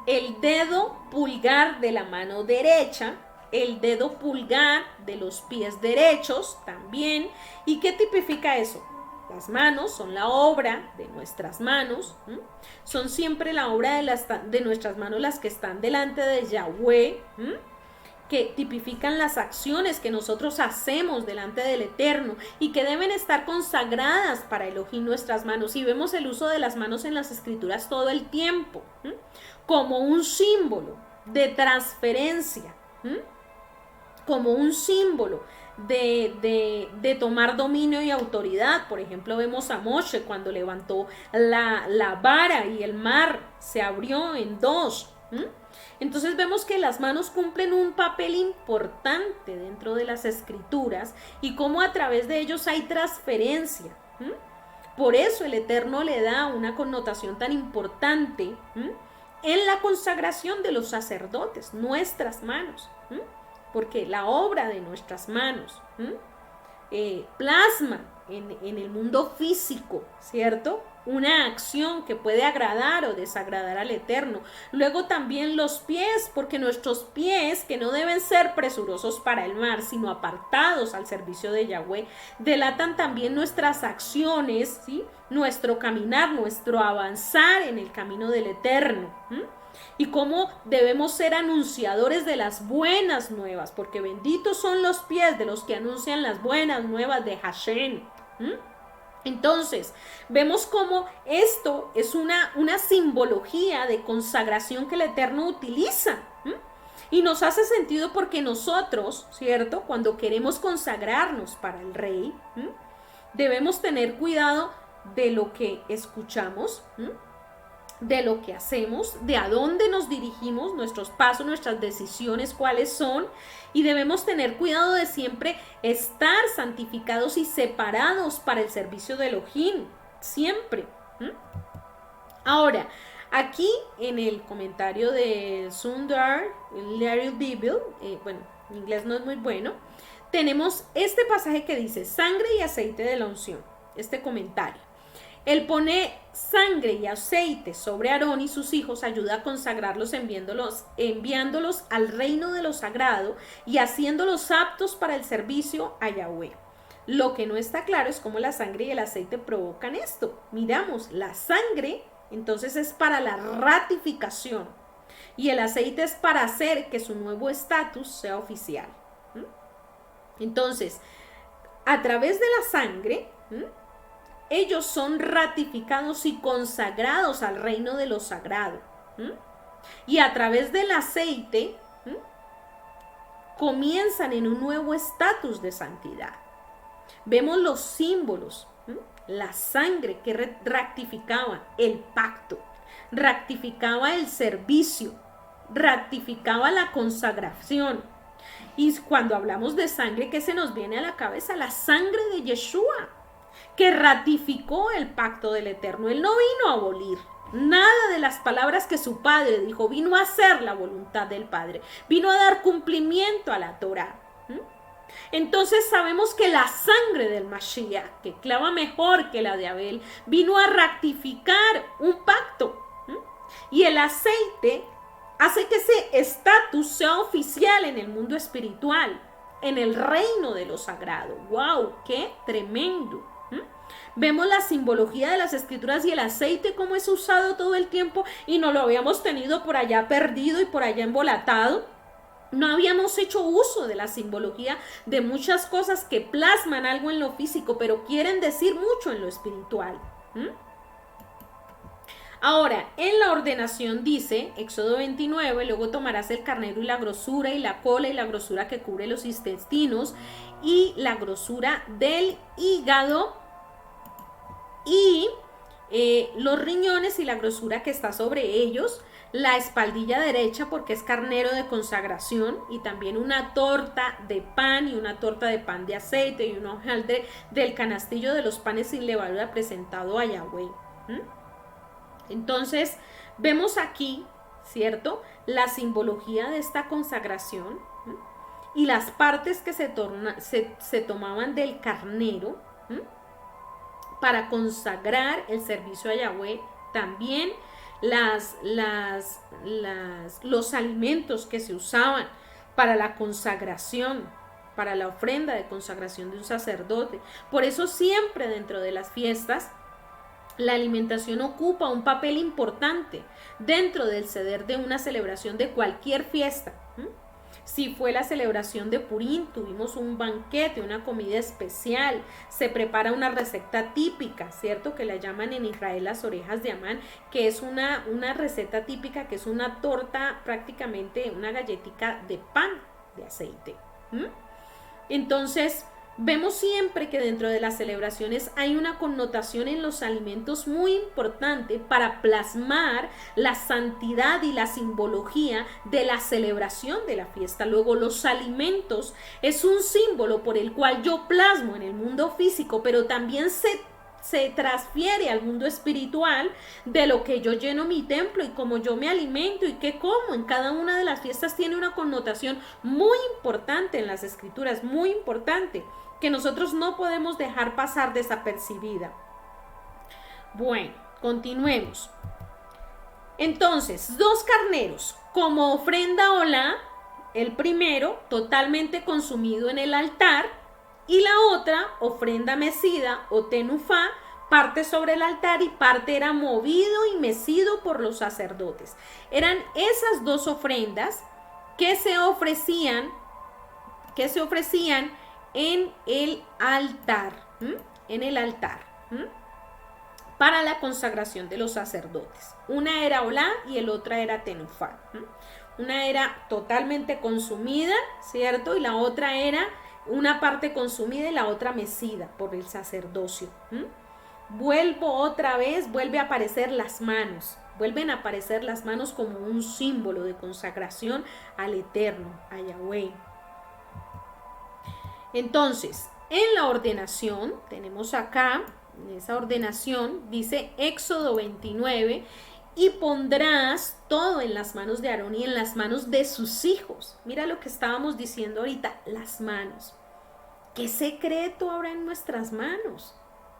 El dedo pulgar de la mano derecha, el dedo pulgar de los pies derechos también. ¿Y qué tipifica eso? Las manos son la obra de nuestras manos, son siempre la obra de nuestras manos las que están delante de Yahweh, que tipifican las acciones que nosotros hacemos delante del Eterno y que deben estar consagradas para Elohim nuestras manos. Y vemos el uso de las manos en las Escrituras todo el tiempo, como un símbolo de transferencia, como un símbolo de tomar dominio y autoridad. Por ejemplo, vemos a Moshe cuando levantó la vara y el mar se abrió en dos. Entonces vemos que las manos cumplen un papel importante dentro de las Escrituras y cómo a través de ellos hay transferencia. Por eso el Eterno le da una connotación tan importante en la consagración de los sacerdotes, nuestras manos, porque la obra de nuestras manos plasma en el mundo físico, ¿cierto?, una acción que puede agradar o desagradar al Eterno. Luego también los pies, porque nuestros pies, que no deben ser presurosos para el mar, sino apartados al servicio de Yahweh, delatan también nuestras acciones, ¿sí?, nuestro caminar, nuestro avanzar en el camino del Eterno. Y cómo debemos ser anunciadores de las buenas nuevas, porque benditos son los pies de los que anuncian las buenas nuevas de Hashem. Entonces, vemos cómo esto es una simbología de consagración que el Eterno utiliza. Y nos hace sentido porque nosotros, ¿cierto?, cuando queremos consagrarnos para el Rey, debemos tener cuidado de lo que escuchamos, de lo que hacemos, de a dónde nos dirigimos, nuestros pasos, nuestras decisiones, cuáles son, y debemos tener cuidado de siempre estar santificados y separados para el servicio de Elohim, siempre. Ahora, aquí en el comentario de Sundar, Larry Bible, bueno, en inglés no es muy bueno, tenemos este pasaje que dice sangre y aceite de la unción, este comentario. Él pone sangre y aceite sobre Aarón y sus hijos, ayuda a consagrarlos enviándolos al reino de lo sagrado y haciéndolos aptos para el servicio a Yahweh. Lo que no está claro es cómo la sangre y el aceite provocan esto. Miramos, la sangre entonces es para la ratificación y el aceite es para hacer que su nuevo estatus sea oficial. Entonces, a través de la sangre, ellos son ratificados y consagrados al reino de lo sagrado. Y a través del aceite comienzan en un nuevo estatus de santidad. Vemos los símbolos, la sangre que ratificaba el pacto, ratificaba el servicio, ratificaba la consagración. Y cuando hablamos de sangre, ¿qué se nos viene a la cabeza? La sangre de Yeshua, que ratificó el pacto del Eterno. Él no vino a abolir nada de las palabras que su padre dijo, vino a hacer la voluntad del Padre, vino a dar cumplimiento a la Torá. Entonces sabemos que la sangre del Mashiach, que clama mejor que la de Abel, vino a ratificar un pacto. Y el aceite hace que ese estatus sea oficial en el mundo espiritual, en el reino de lo sagrado. ¡Wow! ¡Qué tremendo! Vemos la simbología de las Escrituras y el aceite cómo es usado todo el tiempo y no lo habíamos tenido por allá perdido y por allá embolatado. No habíamos hecho uso de la simbología de muchas cosas que plasman algo en lo físico, pero quieren decir mucho en lo espiritual. Ahora, en la ordenación dice, Éxodo 29, luego tomarás el carnero y la grosura y la cola y la grosura que cubre los intestinos y la grosura del hígado y los riñones y la grosura que está sobre ellos, la espaldilla derecha porque es carnero de consagración y también una torta de pan y una torta de pan de aceite y un hojaldre del canastillo de los panes sin levadura presentado a Yahweh. Entonces vemos aquí, ¿cierto?, la simbología de esta consagración y las partes que se tomaban del carnero para consagrar el servicio a Yahweh, también los alimentos que se usaban para la consagración, para la ofrenda de consagración de un sacerdote. Por eso siempre dentro de las fiestas la alimentación ocupa un papel importante dentro del ceder de una celebración de cualquier fiesta. Si fue la celebración de Purim, tuvimos un banquete, una comida especial, se prepara una receta típica, ¿cierto? Que la llaman en Israel las orejas de Amán, que es una receta típica, que es una torta, prácticamente una galletica de pan de aceite. Entonces, vemos siempre que dentro de las celebraciones hay una connotación en los alimentos muy importante para plasmar la santidad y la simbología de la celebración de la fiesta. Luego, los alimentos es un símbolo por el cual yo plasmo en el mundo físico, pero también se transfiere al mundo espiritual de lo que yo lleno mi templo y cómo yo me alimento y qué como. En cada una de las fiestas tiene una connotación muy importante en las escrituras, muy importante, que nosotros no podemos dejar pasar desapercibida. Bueno, continuemos. Entonces, 2 carneros como ofrenda olá, el primero totalmente consumido en el altar y la otra ofrenda mecida o tenufá, parte sobre el altar y parte era movido y mecido por los sacerdotes. Eran esas 2 ofrendas que se ofrecían en el altar, para la consagración de los sacerdotes. Una era olá y el otra era tenufá. Una era totalmente consumida, ¿cierto? Y la otra era una parte consumida y la otra mecida por el sacerdocio. Vuelve a aparecer las manos. Vuelven a aparecer las manos como un símbolo de consagración al Eterno, a Yahweh. Entonces, en la ordenación, tenemos acá, en esa ordenación, dice Éxodo 29, y pondrás todo en las manos de Aarón y en las manos de sus hijos. Mira lo que estábamos diciendo ahorita, las manos. ¿Qué secreto habrá en nuestras manos?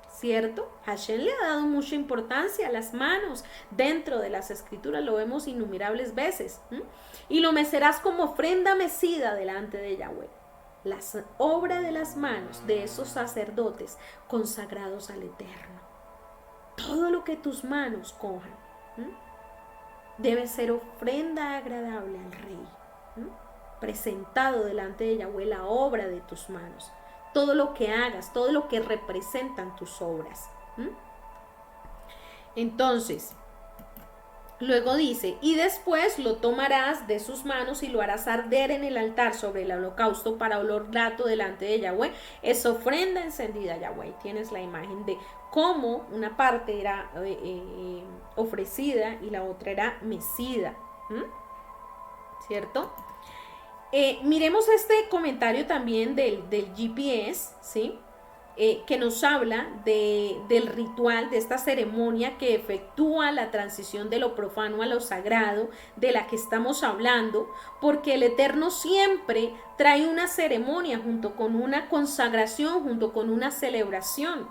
¿Cierto? Hashem le ha dado mucha importancia a las manos. Dentro de las escrituras lo vemos innumerables veces. Y lo mecerás como ofrenda mecida delante de Yahweh. La obra de las manos de esos sacerdotes consagrados al Eterno. Todo lo que tus manos cojan debe ser ofrenda agradable al Rey. Presentado delante de Yahweh la obra de tus manos. Todo lo que hagas, todo lo que representan tus obras. Entonces, luego dice, y después lo tomarás de sus manos y lo harás arder en el altar sobre el holocausto para olor grato delante de Yahweh. Es ofrenda encendida a Yahweh. Tienes la imagen de cómo una parte era ofrecida y la otra era mecida. ¿Cierto? Miremos este comentario también del GPS, ¿sí? Que nos habla del ritual, de esta ceremonia que efectúa la transición de lo profano a lo sagrado, de la que estamos hablando, porque el Eterno siempre trae una ceremonia junto con una consagración, junto con una celebración.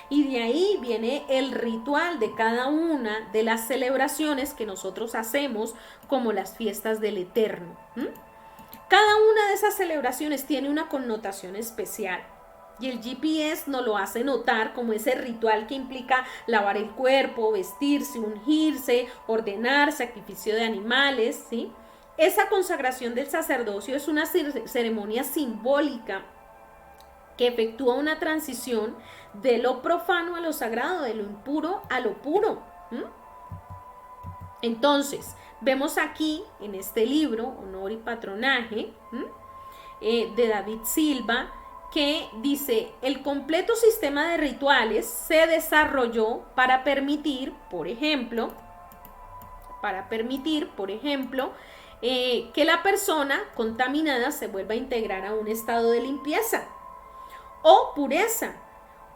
Y de ahí viene el ritual de cada una de las celebraciones que nosotros hacemos, como las fiestas del Eterno. Cada una de esas celebraciones tiene una connotación especial. Y el GPS nos lo hace notar como ese ritual que implica lavar el cuerpo, vestirse, ungirse, ordenar, sacrificio de animales, ¿sí? Esa consagración del sacerdocio es una ceremonia simbólica que efectúa una transición de lo profano a lo sagrado, de lo impuro a lo puro. Entonces, vemos aquí en este libro, Honor y Patronaje, de David Silva, que dice, el completo sistema de rituales se desarrolló para permitir, por ejemplo, que la persona contaminada se vuelva a integrar a un estado de limpieza o pureza,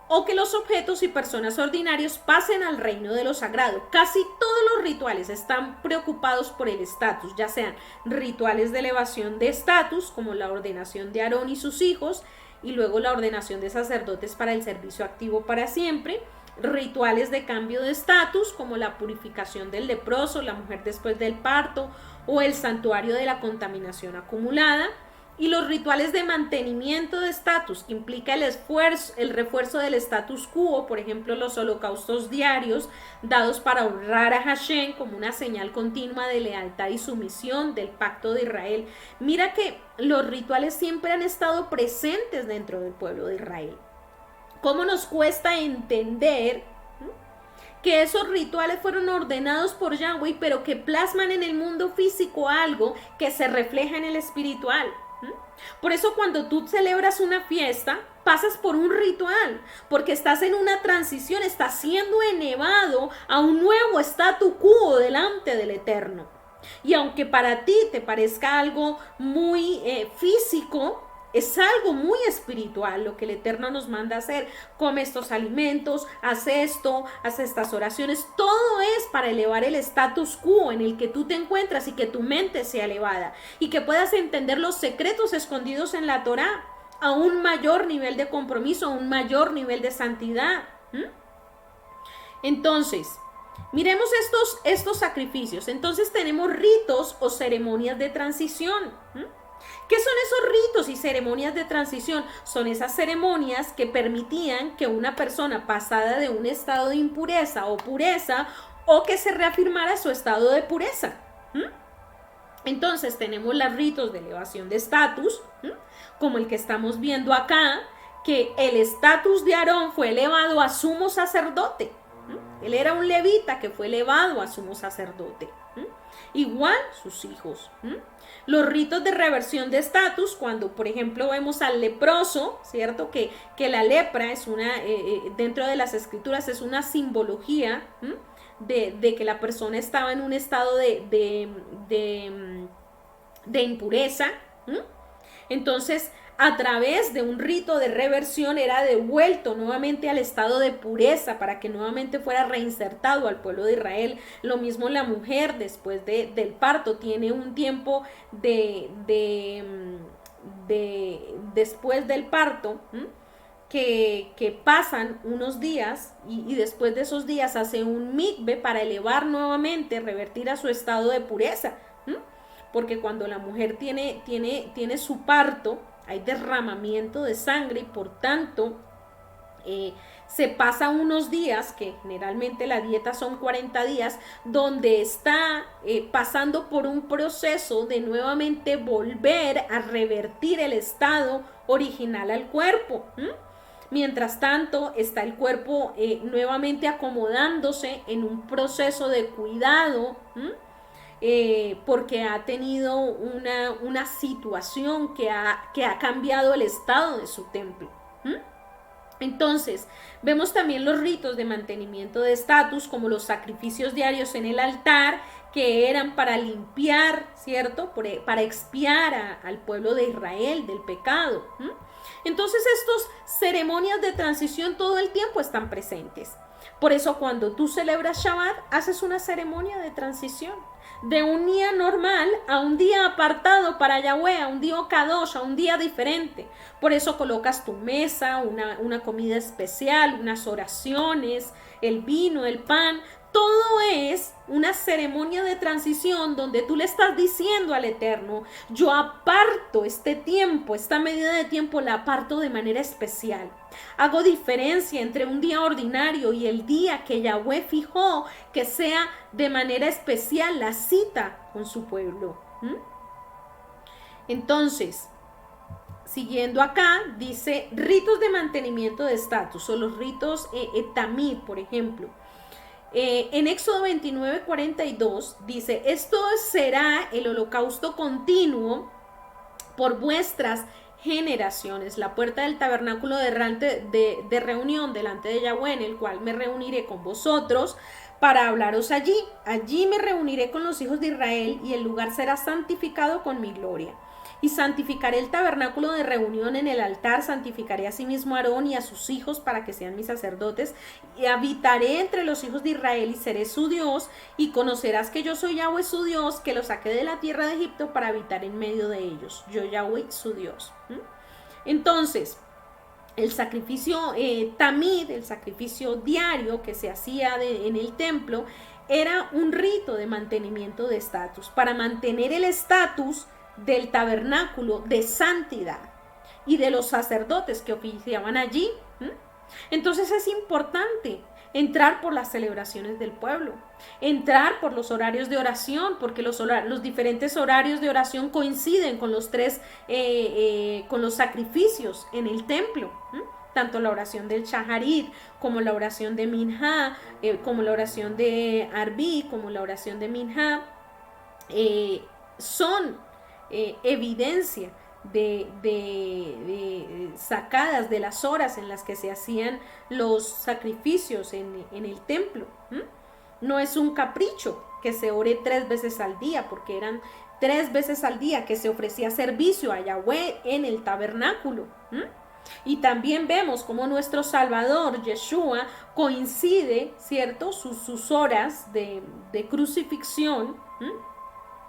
o que los objetos y personas ordinarios pasen al reino de lo sagrado. Casi todos los rituales están preocupados por el estatus, ya sean rituales de elevación de estatus, como la ordenación de Aarón y sus hijos, y luego la ordenación de sacerdotes para el servicio activo para siempre, rituales de cambio de estatus, como la purificación del leproso, la mujer después del parto, o el santuario de la contaminación acumulada, Y los rituales de mantenimiento de estatus, que implica el refuerzo del status quo, por ejemplo, los holocaustos diarios dados para honrar a Hashem como una señal continua de lealtad y sumisión del pacto de Israel. Mira que los rituales siempre han estado presentes dentro del pueblo de Israel. ¿Cómo nos cuesta entender que esos rituales fueron ordenados por Yahweh, pero que plasman en el mundo físico algo que se refleja en el espiritual? Por eso cuando tú celebras una fiesta, pasas por un ritual, porque estás en una transición, estás siendo elevado a un nuevo statu quo delante del Eterno. Y aunque para ti te parezca algo muy físico, es algo muy espiritual lo que el Eterno nos manda a hacer. Come estos alimentos, haz esto, haz estas oraciones. Todo es para elevar el status quo en el que tú te encuentras y que tu mente sea elevada. Y que puedas entender los secretos escondidos en la Torá a un mayor nivel de compromiso, a un mayor nivel de santidad. Entonces, miremos estos sacrificios. Entonces tenemos ritos o ceremonias de transición. ¿Qué son esos ritos y ceremonias de transición? Son esas ceremonias que permitían que una persona pasara de un estado de impureza o pureza o que se reafirmara su estado de pureza. Entonces tenemos los ritos de elevación de estatus, como el que estamos viendo acá, que el estatus de Aarón fue elevado a sumo sacerdote. Él era un levita que fue elevado a sumo sacerdote. Igual sus hijos. Los ritos de reversión de estatus, cuando por ejemplo vemos al leproso, ¿cierto? Que la lepra es dentro de las escrituras es una simbología de que la persona estaba en un estado de impureza. Entonces, a través de un rito de reversión era devuelto nuevamente al estado de pureza para que nuevamente fuera reinsertado al pueblo de Israel. Lo mismo la mujer después del parto tiene un tiempo después del parto que pasan unos días y después de esos días hace un mikve para elevar nuevamente, revertir a su estado de pureza. Porque cuando la mujer tiene su parto, hay derramamiento de sangre y por tanto se pasa unos días, que generalmente la dieta son 40 días, donde está pasando por un proceso de nuevamente volver a revertir el estado original al cuerpo. Mientras tanto está el cuerpo nuevamente acomodándose en un proceso de cuidado, porque ha tenido una situación que ha cambiado el estado de su templo. Entonces, vemos también los ritos de mantenimiento de estatus, como los sacrificios diarios en el altar, que eran para limpiar, ¿cierto? Para expiar al pueblo de Israel del pecado. Entonces, estas ceremonias de transición todo el tiempo están presentes. Por eso, cuando tú celebras Shabbat, haces una ceremonia de transición de un día normal a un día apartado para Yahweh, a un día Kadosh, a un día diferente. Por eso colocas tu mesa, una comida especial, unas oraciones, el vino, el pan. Todo es una ceremonia de transición donde tú le estás diciendo al Eterno, yo aparto este tiempo, esta medida de tiempo la aparto de manera especial. Hago diferencia entre un día ordinario y el día que Yahweh fijó que sea de manera especial la cita con su pueblo. Entonces, siguiendo acá, dice ritos de mantenimiento de estatus o los ritos tamid, por ejemplo. En Éxodo 29:42 dice, esto será el holocausto continuo por vuestras generaciones, la puerta del tabernáculo de reunión delante de Yahweh, en el cual me reuniré con vosotros para hablaros allí. Allí me reuniré con los hijos de Israel y el lugar será santificado con mi gloria. Y santificaré el tabernáculo de reunión en el altar, santificaré asimismo a Aarón y a sus hijos para que sean mis sacerdotes, y habitaré entre los hijos de Israel y seré su Dios, y conocerás que yo soy Yahweh su Dios, que los saqué de la tierra de Egipto para habitar en medio de ellos. Yo Yahweh su Dios. Entonces, el sacrificio tamid, el sacrificio diario que se hacía en el templo, era un rito de mantenimiento de estatus, para mantener el estatus del tabernáculo de santidad y de los sacerdotes que oficiaban allí. Entonces es importante entrar por las celebraciones del pueblo, entrar por los horarios de oración, porque los diferentes horarios de oración coinciden con los con los sacrificios en el templo. Tanto la oración del Shaharit, como la oración de Minha, como la oración de Arbi, como la oración de Minha, son evidencia sacadas de las horas en las que se hacían los sacrificios en el templo. No es un capricho que se ore 3 veces al día, porque eran 3 veces al día que se ofrecía servicio a Yahweh en el tabernáculo. Y también vemos cómo nuestro Salvador, Yeshua, coincide, ¿cierto?, sus horas de crucifixión,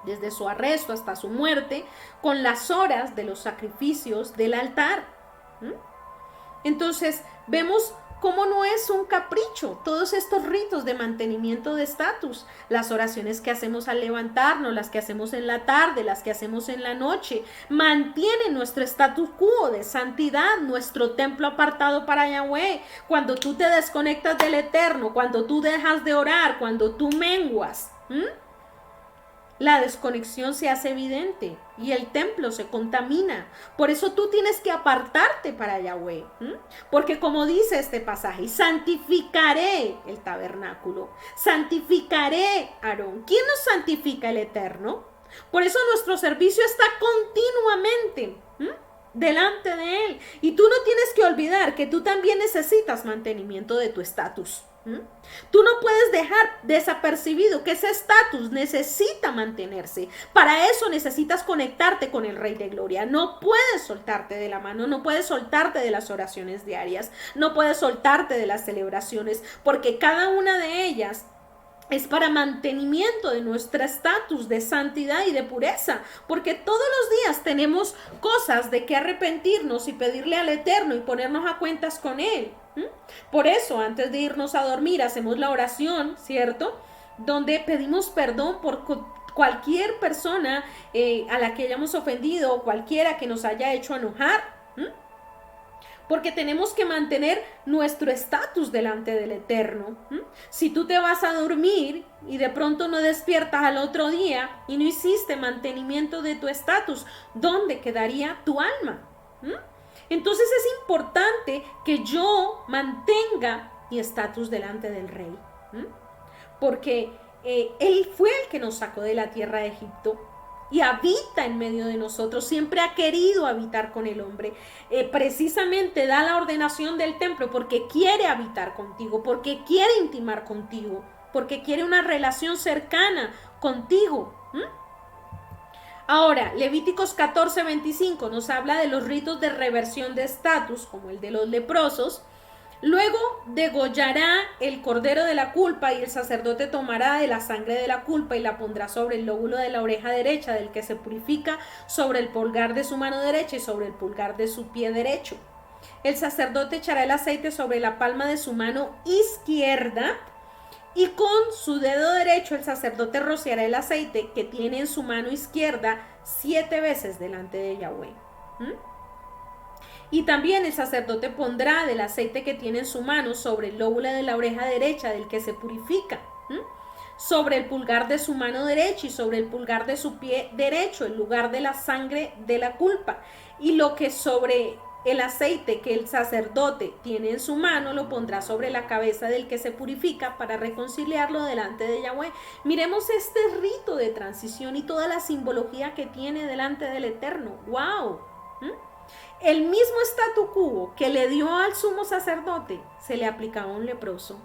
desde su arresto hasta su muerte, con las horas de los sacrificios del altar. Entonces, vemos cómo no es un capricho todos estos ritos de mantenimiento de estatus, las oraciones que hacemos al levantarnos, las que hacemos en la tarde, las que hacemos en la noche, mantienen nuestro status quo de santidad, nuestro templo apartado para Yahweh. Cuando tú te desconectas del Eterno, cuando tú dejas de orar, cuando tú menguas, la desconexión se hace evidente y el templo se contamina. Por eso tú tienes que apartarte para Yahweh. Porque como dice este pasaje, santificaré el tabernáculo, santificaré a Aarón. ¿Quién nos santifica? El Eterno. Por eso nuestro servicio está continuamente delante de Él. Y tú no tienes que olvidar que tú también necesitas mantenimiento de tu estatus. Tú no puedes dejar desapercibido que ese estatus necesita mantenerse. Para eso necesitas conectarte con el Rey de Gloria. No puedes soltarte de la mano, no puedes soltarte de las oraciones diarias, no puedes soltarte de las celebraciones, porque cada una de ellas es para mantenimiento de nuestro estatus de santidad y de pureza, porque todos los días tenemos cosas de que arrepentirnos y pedirle al Eterno y ponernos a cuentas con Él. Por eso, antes de irnos a dormir, hacemos la oración, ¿cierto?, donde pedimos perdón por cualquier persona a la que hayamos ofendido o cualquiera que nos haya hecho enojar. Porque tenemos que mantener nuestro estatus delante del Eterno. Si tú te vas a dormir y de pronto no despiertas al otro día y no hiciste mantenimiento de tu estatus, ¿dónde quedaría tu alma? Entonces es importante que yo mantenga mi estatus delante del Rey. Porque Él fue el que nos sacó de la tierra de Egipto y habita en medio de nosotros, siempre ha querido habitar con el hombre. Precisamente da la ordenación del templo porque quiere habitar contigo, porque quiere intimar contigo, porque quiere una relación cercana contigo. Ahora, Levíticos 14:25 nos habla de los ritos de reversión de estatus, como el de los leprosos. Luego degollará el cordero de la culpa y el sacerdote tomará de la sangre de la culpa y la pondrá sobre el lóbulo de la oreja derecha del que se purifica, sobre el pulgar de su mano derecha y sobre el pulgar de su pie derecho. El sacerdote echará el aceite sobre la palma de su mano izquierda y con su dedo derecho el sacerdote rociará el aceite que tiene en su mano izquierda 7 veces delante de Yahweh. Y también el sacerdote pondrá del aceite que tiene en su mano sobre el lóbulo de la oreja derecha del que se purifica, sobre el pulgar de su mano derecha y sobre el pulgar de su pie derecho, el lugar de la sangre de la culpa. Y lo que sobre el aceite que el sacerdote tiene en su mano lo pondrá sobre la cabeza del que se purifica para reconciliarlo delante de Yahweh. Miremos este rito de transición y toda la simbología que tiene delante del Eterno. ¡Wow! El mismo statu quo que le dio al sumo sacerdote se le aplicaba a un leproso.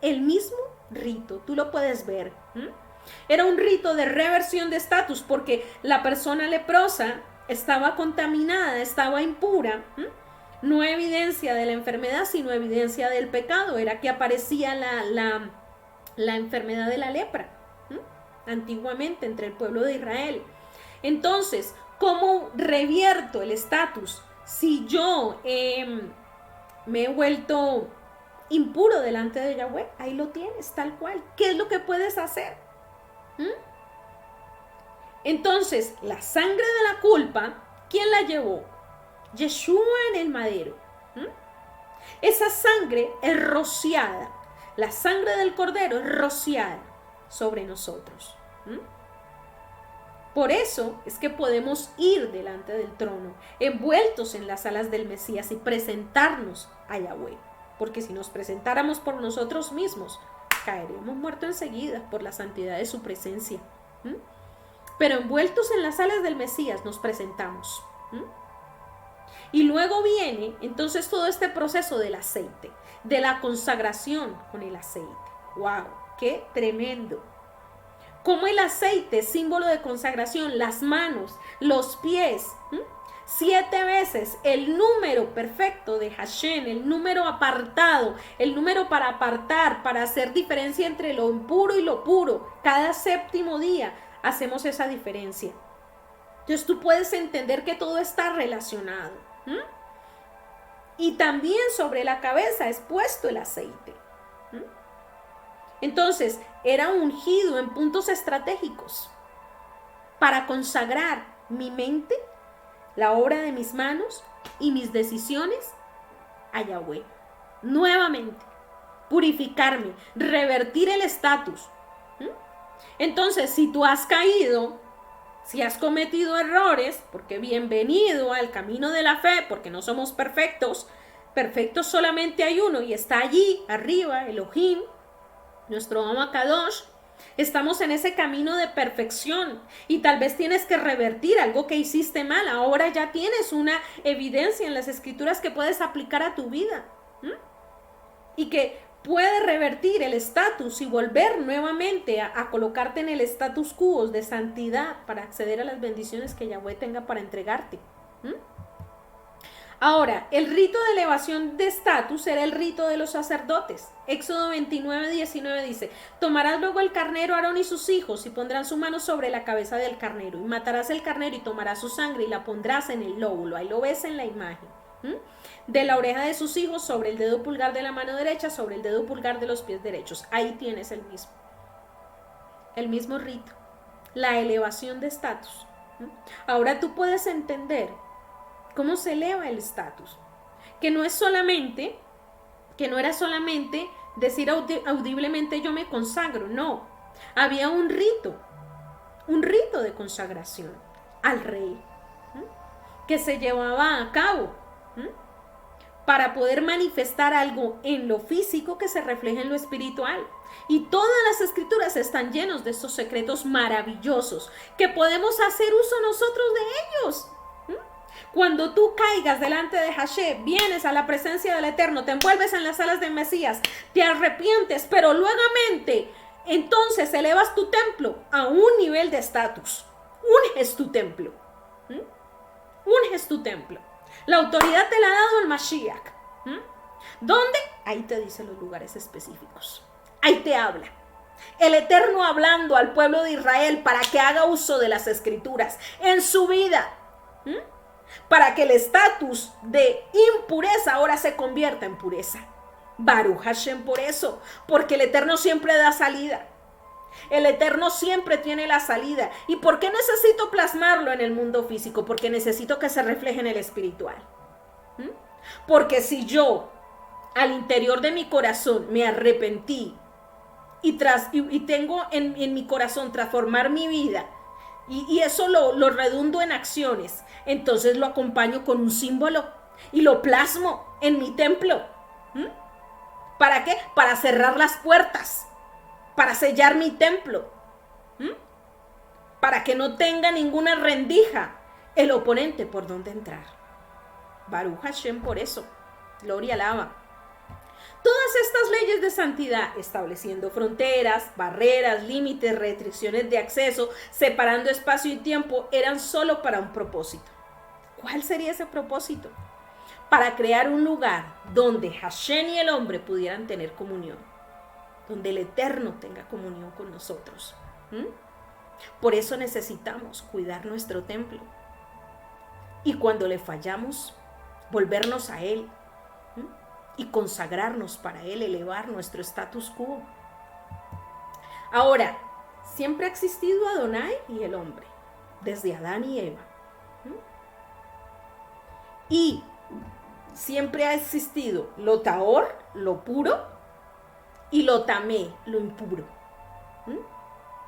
El mismo rito, tú lo puedes ver. Era un rito de reversión de estatus porque la persona leprosa estaba contaminada, estaba impura. No evidencia de la enfermedad, sino evidencia del pecado. Era que aparecía la enfermedad de la lepra antiguamente entre el pueblo de Israel. Entonces, ¿cómo revierto el estatus? Si yo me he vuelto impuro delante de Yahweh, ahí lo tienes, tal cual. ¿Qué es lo que puedes hacer? Entonces, la sangre de la culpa, ¿quién la llevó? Yeshua en el madero. Esa sangre es rociada. La sangre del cordero es rociada sobre nosotros. Por eso es que podemos ir delante del trono, envueltos en las alas del Mesías y presentarnos a Yahweh. Porque si nos presentáramos por nosotros mismos, caeríamos muertos enseguida por la santidad de su presencia. Pero envueltos en las alas del Mesías nos presentamos. Y luego viene entonces todo este proceso del aceite, de la consagración con el aceite. ¡Wow! ¡Qué tremendo! Como el aceite, símbolo de consagración, las manos, los pies, 7 veces el número perfecto de Hashem, el número apartado, el número para apartar, para hacer diferencia entre lo impuro y lo puro. Cada séptimo día hacemos esa diferencia. Entonces tú puedes entender que todo está relacionado. Y también sobre la cabeza es puesto el aceite. Entonces, era ungido en puntos estratégicos para consagrar mi mente, la obra de mis manos y mis decisiones a Yahweh. Nuevamente, purificarme, revertir el estatus. Entonces, si tú has caído, si has cometido errores, porque bienvenido al camino de la fe, porque no somos perfectos, perfectos solamente hay uno y está allí arriba, Elohim, nuestro Kadosh. Estamos en ese camino de perfección y tal vez tienes que revertir algo que hiciste mal. Ahora ya tienes una evidencia en las escrituras que puedes aplicar a tu vida y que puede revertir el estatus y volver nuevamente a colocarte en el status quo de santidad para acceder a las bendiciones que Yahweh tenga para entregarte. Ahora, el rito de elevación de estatus era el rito de los sacerdotes. Éxodo 29:19 dice: tomarás luego el carnero Aarón y sus hijos y pondrán su mano sobre la cabeza del carnero y matarás el carnero y tomarás su sangre y la pondrás en el lóbulo. Ahí lo ves en la imagen. De la oreja de sus hijos sobre el dedo pulgar de la mano derecha, sobre el dedo pulgar de los pies derechos. Ahí tienes el mismo rito, la elevación de estatus. Ahora tú puedes entender cómo se eleva el estatus, que no era solamente decir audiblemente yo me consagro, no, había un rito de consagración al rey que se llevaba a cabo para poder manifestar algo en lo físico que se refleja en lo espiritual. Y todas las escrituras están llenos de estos secretos maravillosos que podemos hacer uso nosotros de ellos. Cuando tú caigas delante de Hashem, vienes a la presencia del Eterno, te envuelves en las alas del Mesías, te arrepientes, pero luegamente, entonces elevas tu templo a un nivel de estatus. Unges tu templo. Unges tu templo. La autoridad te la ha dado el Mashiach. ¿Dónde? Ahí te dice los lugares específicos. Ahí te habla. El Eterno hablando al pueblo de Israel para que haga uso de las escrituras en su vida. Para que el estatus de impureza ahora se convierta en pureza. Baruch Hashem por eso, porque el Eterno siempre da salida. El Eterno siempre tiene la salida. ¿Y por qué necesito plasmarlo en el mundo físico? Porque necesito que se refleje en el espiritual. Porque si yo al interior de mi corazón me arrepentí y tengo en mi corazón transformar mi vida, y eso lo redundo en acciones, entonces lo acompaño con un símbolo y lo plasmo en mi templo. ¿Para qué? Para cerrar las puertas, para sellar mi templo, para que no tenga ninguna rendija el oponente por donde entrar. Baruch Hashem por eso. Gloria alaba. Todas estas leyes de santidad, estableciendo fronteras, barreras, límites, restricciones de acceso, separando espacio y tiempo, eran solo para un propósito. ¿Cuál sería ese propósito? Para crear un lugar donde Hashem y el hombre pudieran tener comunión, donde el Eterno tenga comunión con nosotros. Por eso necesitamos cuidar nuestro templo. Y cuando le fallamos, volvernos a Él. Y consagrarnos para Él, elevar nuestro status quo. Ahora, siempre ha existido Adonai y el hombre. desde Adán y Eva. Y siempre ha existido lo tahor, lo puro, y lo tamé, lo impuro.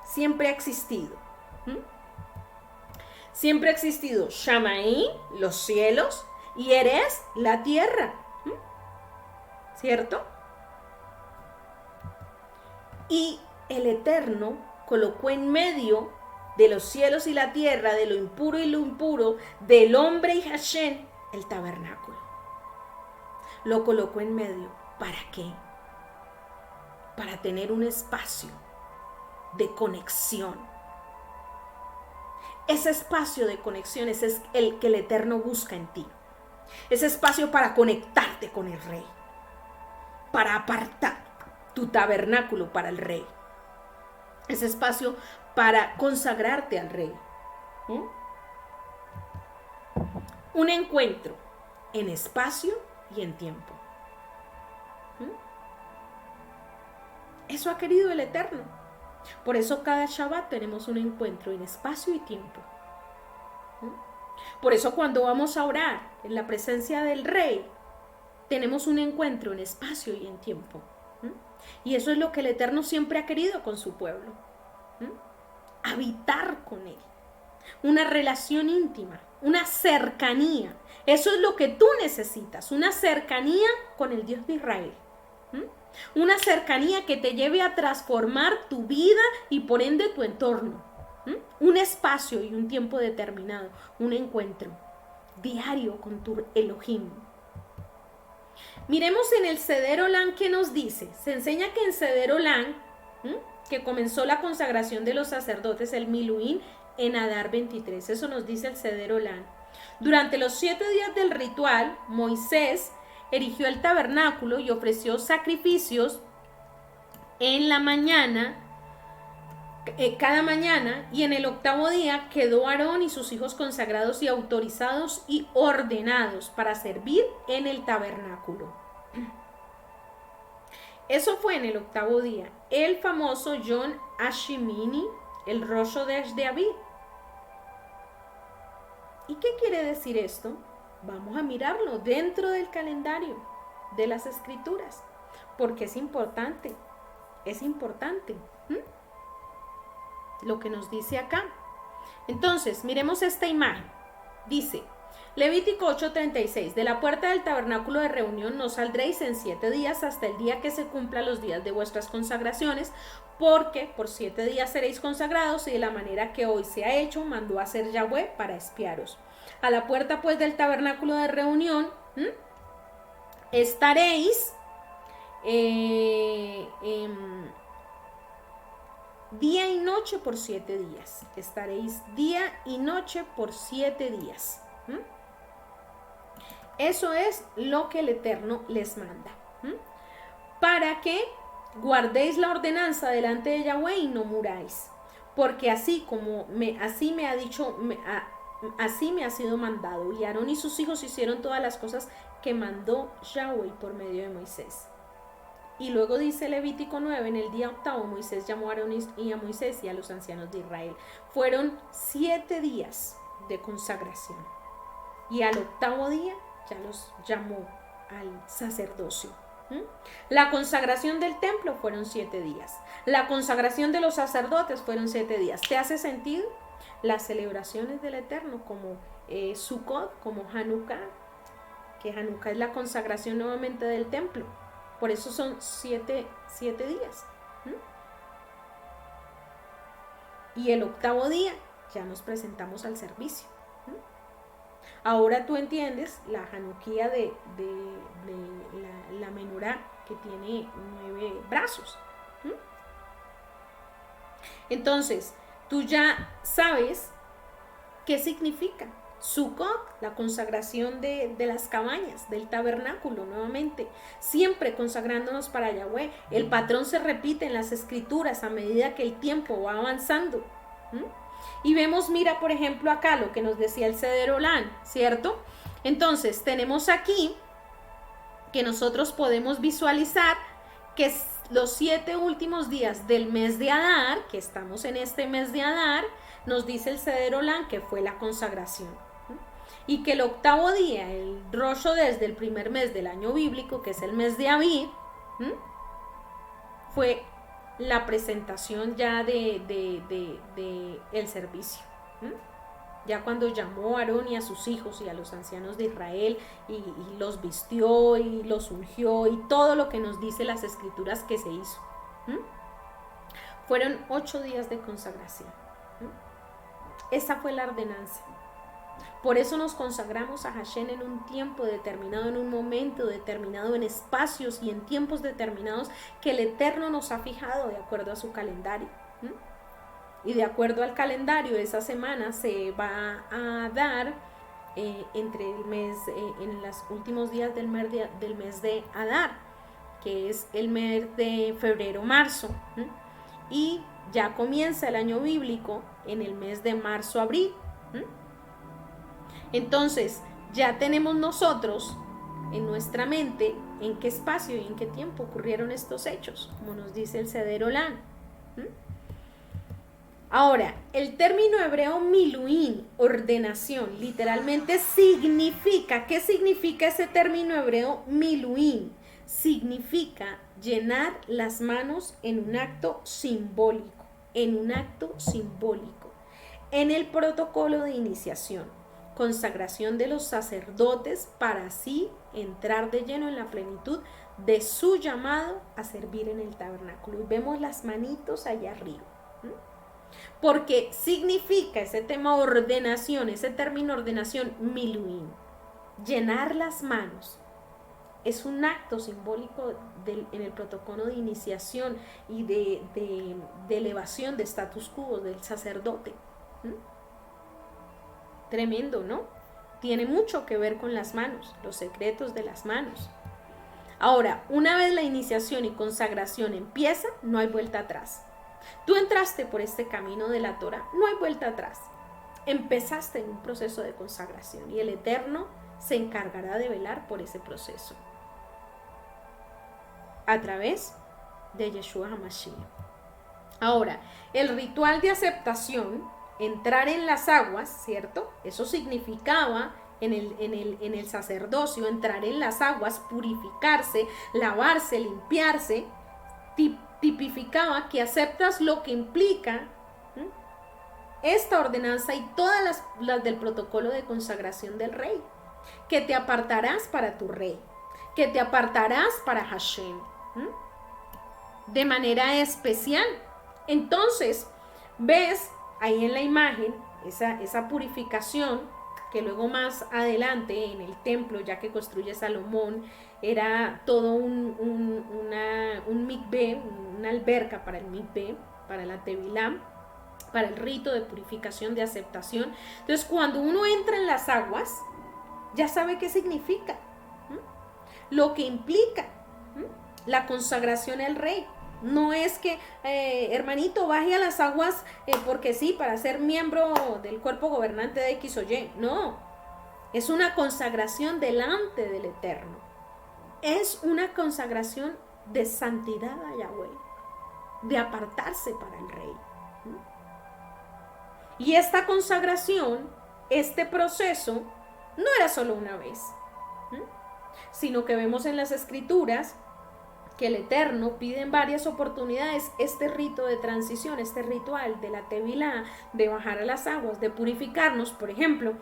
Siempre ha existido. Siempre ha existido Shamaí, los cielos, y Eres, la tierra. ¿Cierto? Y el Eterno colocó en medio de los cielos y la tierra, de lo impuro y lo impuro, del hombre y Hashem, el tabernáculo. Lo colocó en medio. ¿Para qué? Para tener un espacio de conexión. Ese espacio de conexión es el que el Eterno busca en ti. Ese espacio para conectarte con el Rey. Para apartar tu tabernáculo para el Rey. Ese espacio para consagrarte al Rey. Un encuentro en espacio y en tiempo. Eso ha querido el Eterno. Por eso cada Shabbat tenemos un encuentro en espacio y tiempo. Por eso cuando vamos a orar en la presencia del Rey, tenemos un encuentro en espacio y en tiempo. Y eso es lo que el Eterno siempre ha querido con su pueblo. Habitar con Él. Una relación íntima, una cercanía. Eso es lo que tú necesitas, una cercanía con el Dios de Israel. Una cercanía que te lleve a transformar tu vida y por ende tu entorno. Un espacio y un tiempo determinado, un encuentro diario con tu Elohim. Miremos en el Seder Olam que nos dice. Se enseña que en Seder Olam, que comenzó la consagración de los sacerdotes, el Miluín, en Adar 23. Eso nos dice el Seder Olam. Durante los 7 días del ritual, Moisés erigió el tabernáculo y ofreció sacrificios en la mañana, cada mañana, y en el 8º día quedó Aarón y sus hijos consagrados y autorizados y ordenados para servir en el tabernáculo. Eso fue en el 8º día. El famoso Yom Hashemini, el Rosh Hodesh de Abib. ¿Y qué quiere decir esto? Vamos a mirarlo dentro del calendario de las escrituras, porque es importante lo que nos dice acá. Entonces, miremos esta imagen. Dice, Levítico 8:36, de la puerta del tabernáculo de reunión no saldréis en 7 días hasta el día que se cumplan los días de vuestras consagraciones, porque por 7 días seréis consagrados y de la manera que hoy se ha hecho, mandó a hacer Yahweh para expiaros. A la puerta pues del tabernáculo de reunión estaréis día y noche por 7 días. Estaréis día y noche por 7 días. Eso es lo que el Eterno les manda. Para que guardéis la ordenanza delante de Yahweh y no muráis. Porque así me ha sido mandado. Y Aarón y sus hijos hicieron todas las cosas que mandó Yahweh por medio de Moisés. Y luego dice Levítico 9, en el día 8º Moisés llamó a Aarón y a Moisés y a los ancianos de Israel. Fueron 7 días de consagración. Y al 8º día ya los llamó al sacerdocio. La consagración del templo fueron 7 días. La consagración de los sacerdotes fueron 7 días. ¿Te hace sentido? Las celebraciones del Eterno como Sukkot, como Hanukkah, que Hanukkah es la consagración nuevamente del templo. Por eso son 7 días. Y el 8º día ya nos presentamos al servicio. Ahora tú entiendes la Hanukkah de la menorá, que tiene 9 brazos. Entonces, tú ya sabes qué significa Sukkot, la consagración de las cabañas, del tabernáculo, nuevamente, siempre consagrándonos para Yahweh. El patrón se repite en las escrituras a medida que el tiempo va avanzando. Y vemos, mira, por ejemplo, acá lo que nos decía el Seder Olam, ¿cierto? Entonces, tenemos aquí que nosotros podemos visualizar que los 7 últimos días del mes de Adar, que estamos en este mes de Adar, nos dice el Seder Olam que fue la consagración. Y que el octavo día, el Rosh Hodesh del primer mes del año bíblico, que es el mes de Aviv, fue la presentación ya de el servicio. Ya cuando llamó a Aarón y a sus hijos y a los ancianos de Israel y los vistió y los ungió y todo lo que nos dice las escrituras que se hizo. Fueron 8 días de consagración. Esa fue la ordenanza. Por eso nos consagramos a Hashem en un tiempo determinado, en un momento determinado, en espacios y en tiempos determinados que el Eterno nos ha fijado de acuerdo a su calendario. Y de acuerdo al calendario, esa semana se va a dar entre el mes, en los últimos días del mes de Adar, que es el mes de febrero-marzo. Y ya comienza el año bíblico en el mes de marzo-abril. Entonces, ya tenemos nosotros en nuestra mente en qué espacio y en qué tiempo ocurrieron estos hechos, como nos dice el Seder Olam. Ahora, el término hebreo miluín, ordenación, literalmente significa, ¿qué significa ese término hebreo miluín? Significa llenar las manos en un acto simbólico, en el protocolo de iniciación, consagración de los sacerdotes para así entrar de lleno en la plenitud de su llamado a servir en el tabernáculo. Y vemos las manitos allá arriba. Porque significa ese tema ordenación, ese término ordenación, miluín, llenar las manos. Es un acto simbólico en el protocolo de iniciación y de elevación de status quo del sacerdote. Tremendo, ¿no? Tiene mucho que ver con las manos, los secretos de las manos. Ahora, una vez la iniciación y consagración empieza, no hay vuelta atrás. Tú entraste por este camino de la Torah, no hay vuelta atrás. Empezaste en un proceso de consagración y el Eterno se encargará de velar por ese proceso a través de Yeshua HaMashiach. Ahora, el ritual de aceptación, entrar en las aguas, ¿cierto? Eso significaba en el sacerdocio, entrar en las aguas, purificarse, lavarse, limpiarse, tipificaba que aceptas lo que implica esta ordenanza y todas las del protocolo de consagración del rey, que te apartarás para tu rey, que te apartarás para Hashem, de manera especial. Entonces, ves ahí en la imagen esa purificación que luego más adelante en el templo, ya que construye Salomón, era todo un mikveh, una alberca para el mikveh, para la tevilá, para el rito de purificación, de aceptación. Entonces, cuando uno entra en las aguas, ya sabe qué significa, lo que implica la consagración al rey. No es que, hermanito, baje a las aguas porque sí, para ser miembro del cuerpo gobernante de X o Y. No, es una consagración delante del Eterno. Es una consagración de santidad a Yahweh, de apartarse para el rey. Y esta consagración, este proceso, no era solo una vez, sino que vemos en las escrituras que el Eterno pide en varias oportunidades este rito de transición, este ritual de la tevilá, de bajar a las aguas, de purificarnos, por ejemplo,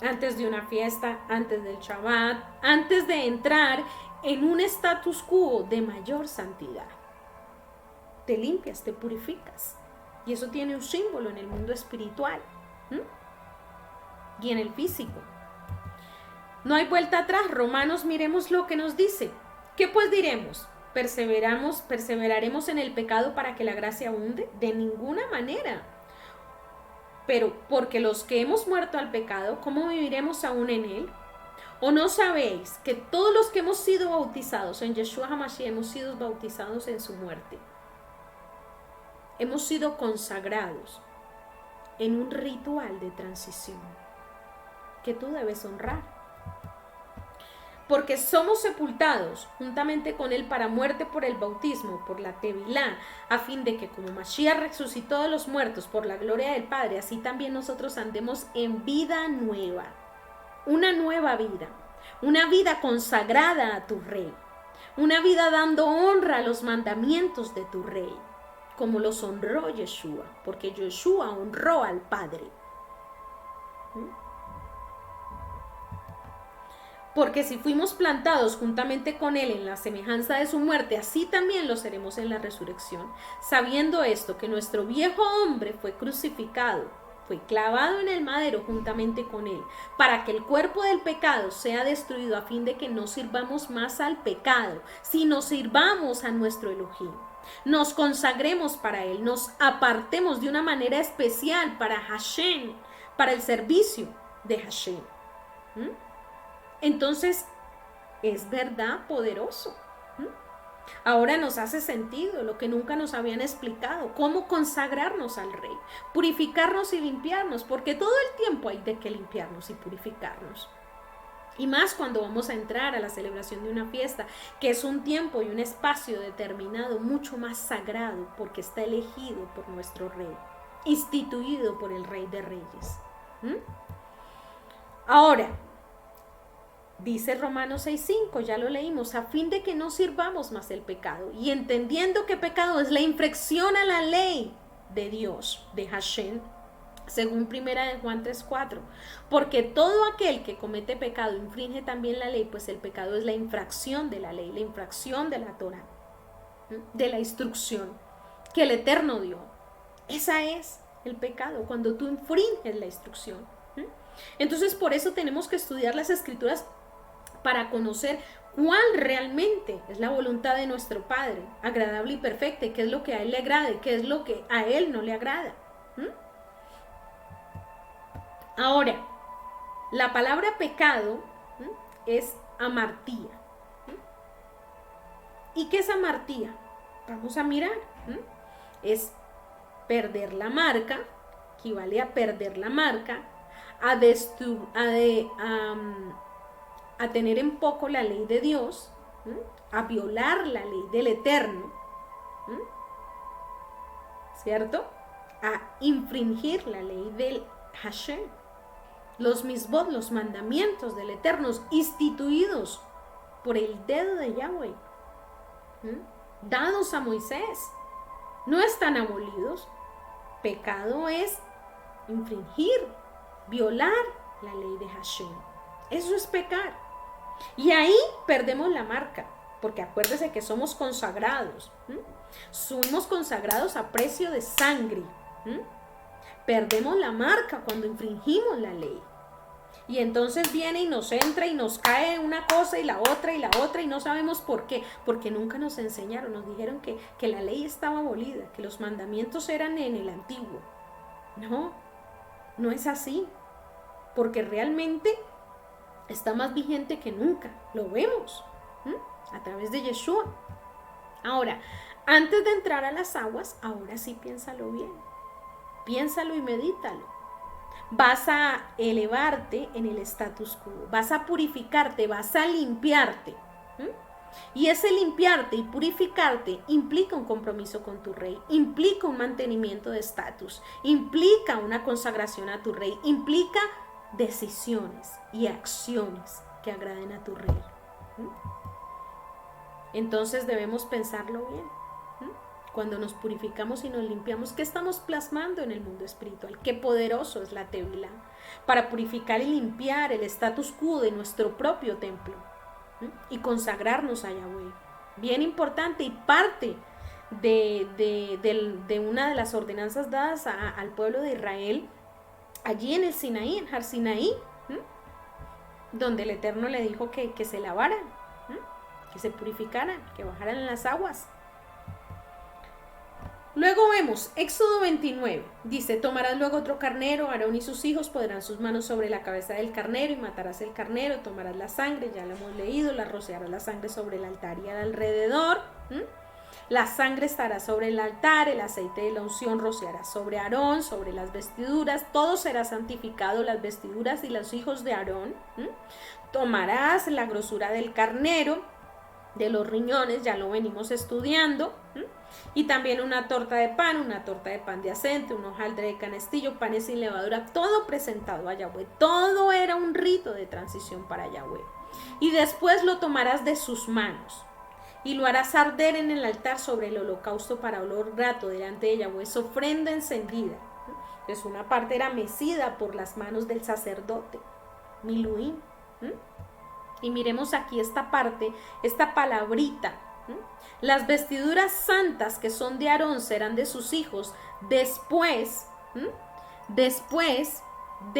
antes de una fiesta, antes del Shabbat, antes de entrar en un status quo de mayor santidad. Te limpias, te purificas. Y eso tiene un símbolo en el mundo espiritual y en el físico. No hay vuelta atrás. Romanos, miremos lo que nos dice. ¿Qué pues diremos? ¿Perseveraremos en el pecado para que la gracia abunde? De ninguna manera. Pero porque los que hemos muerto al pecado, ¿cómo viviremos aún en él? ¿O no sabéis que todos los que hemos sido bautizados en Yeshua HaMashiach hemos sido bautizados en su muerte? Hemos sido consagrados en un ritual de transición que tú debes honrar. porque somos sepultados juntamente con él para muerte por el bautismo, por la tevilá, a fin de que como Mashiach resucitó de los muertos por la gloria del Padre, así también nosotros andemos en vida nueva, una nueva vida, una vida consagrada a tu Rey, una vida dando honra a los mandamientos de tu Rey, como los honró Yeshua, porque Yeshua honró al Padre. Porque si fuimos plantados juntamente con Él en la semejanza de su muerte, así también lo seremos en la resurrección. Sabiendo esto, que nuestro viejo hombre fue crucificado, fue clavado en el madero juntamente con Él, para que el cuerpo del pecado sea destruido, a fin de que no sirvamos más al pecado, sino sirvamos a nuestro Elohim. Nos consagremos para Él, nos apartemos de una manera especial para Hashem, para el servicio de Hashem. Entonces, es verdad poderoso. Ahora nos hace sentido lo que nunca nos habían explicado, cómo consagrarnos al Rey, purificarnos y limpiarnos, porque todo el tiempo hay de qué limpiarnos y purificarnos. Y más cuando vamos a entrar a la celebración de una fiesta, que es un tiempo y un espacio determinado mucho más sagrado, porque está elegido por nuestro Rey, instituido por el Rey de Reyes. Ahora, dice Romanos 6:5, ya lo leímos, a fin de que no sirvamos más el pecado, y entendiendo que pecado es la infracción a la ley de Dios, de Hashem, según 1 de Juan 3:4, porque todo aquel que comete pecado infringe también la ley, pues el pecado es la infracción de la ley, la infracción de la Torah, de la instrucción que el Eterno dio. Esa es el pecado, cuando tú infringes la instrucción. Entonces por eso tenemos que estudiar las Escrituras para conocer cuál realmente es la voluntad de nuestro Padre, agradable y perfecta, y qué es lo que a Él le agrada y qué es lo que a Él no le agrada. Ahora, la palabra pecado es amartía. ¿Y qué es amartía? Vamos a mirar. Es perder la marca, equivale a perder la marca, a tener en poco la ley de Dios, a violar la ley del Eterno, ¿cierto? A infringir la ley del Hashem, los misbot, los mandamientos del Eterno, instituidos por el dedo de Yahweh, dados a Moisés, no están abolidos. Pecado es infringir, violar la ley de Hashem. Eso es pecar. Y ahí perdemos la marca, porque acuérdese que somos consagrados. Somos consagrados a precio de sangre. Perdemos la marca cuando infringimos la ley. Y entonces viene y nos entra y nos cae una cosa y la otra y no sabemos por qué. Porque nunca nos enseñaron, nos dijeron que la ley estaba abolida, que los mandamientos eran en el antiguo. No es así. Porque realmente está más vigente que nunca. Lo vemos a través de Yeshua. Ahora, antes de entrar a las aguas, ahora sí piénsalo bien. Piénsalo y medítalo. Vas a elevarte en el status quo. Vas a purificarte, vas a limpiarte. Y ese limpiarte y purificarte implica un compromiso con tu Rey, implica un mantenimiento de estatus, implica una consagración a tu Rey, implica decisiones y acciones que agraden a tu Rey. Entonces debemos pensarlo bien. Cuando nos purificamos y nos limpiamos, ¿qué estamos plasmando en el mundo espiritual? Qué poderoso es la Tevilá para purificar y limpiar el status quo de nuestro propio templo y consagrarnos a Yahweh. Bien importante y parte de una de las ordenanzas dadas al pueblo de Israel allí en el Sinaí, en Har Sinaí, donde el Eterno le dijo que se lavaran, que se purificaran, que bajaran en las aguas. Luego vemos Éxodo 29, dice: tomarás luego otro carnero, Aarón y sus hijos pondrán sus manos sobre la cabeza del carnero y matarás el carnero, tomarás la sangre, ya lo hemos leído, la rociarás la sangre sobre el altar y alrededor, La sangre estará sobre el altar, el aceite de la unción rociará sobre Aarón, sobre las vestiduras, todo será santificado, las vestiduras y los hijos de Aarón. Tomarás la grosura del carnero, de los riñones, ya lo venimos estudiando, y también una torta de pan de aceite, un hojaldre de canestillo, panes sin levadura, todo presentado a Yahweh. Todo era un rito de transición para Yahweh. Y después lo tomarás de sus manos y lo harás arder en el altar sobre el holocausto para olor grato delante de Yahweh, es ofrenda encendida. Entonces una parte era mecida por las manos del sacerdote, Miluim. Y miremos aquí esta parte, esta palabrita. Las vestiduras santas que son de Aarón serán de sus hijos después de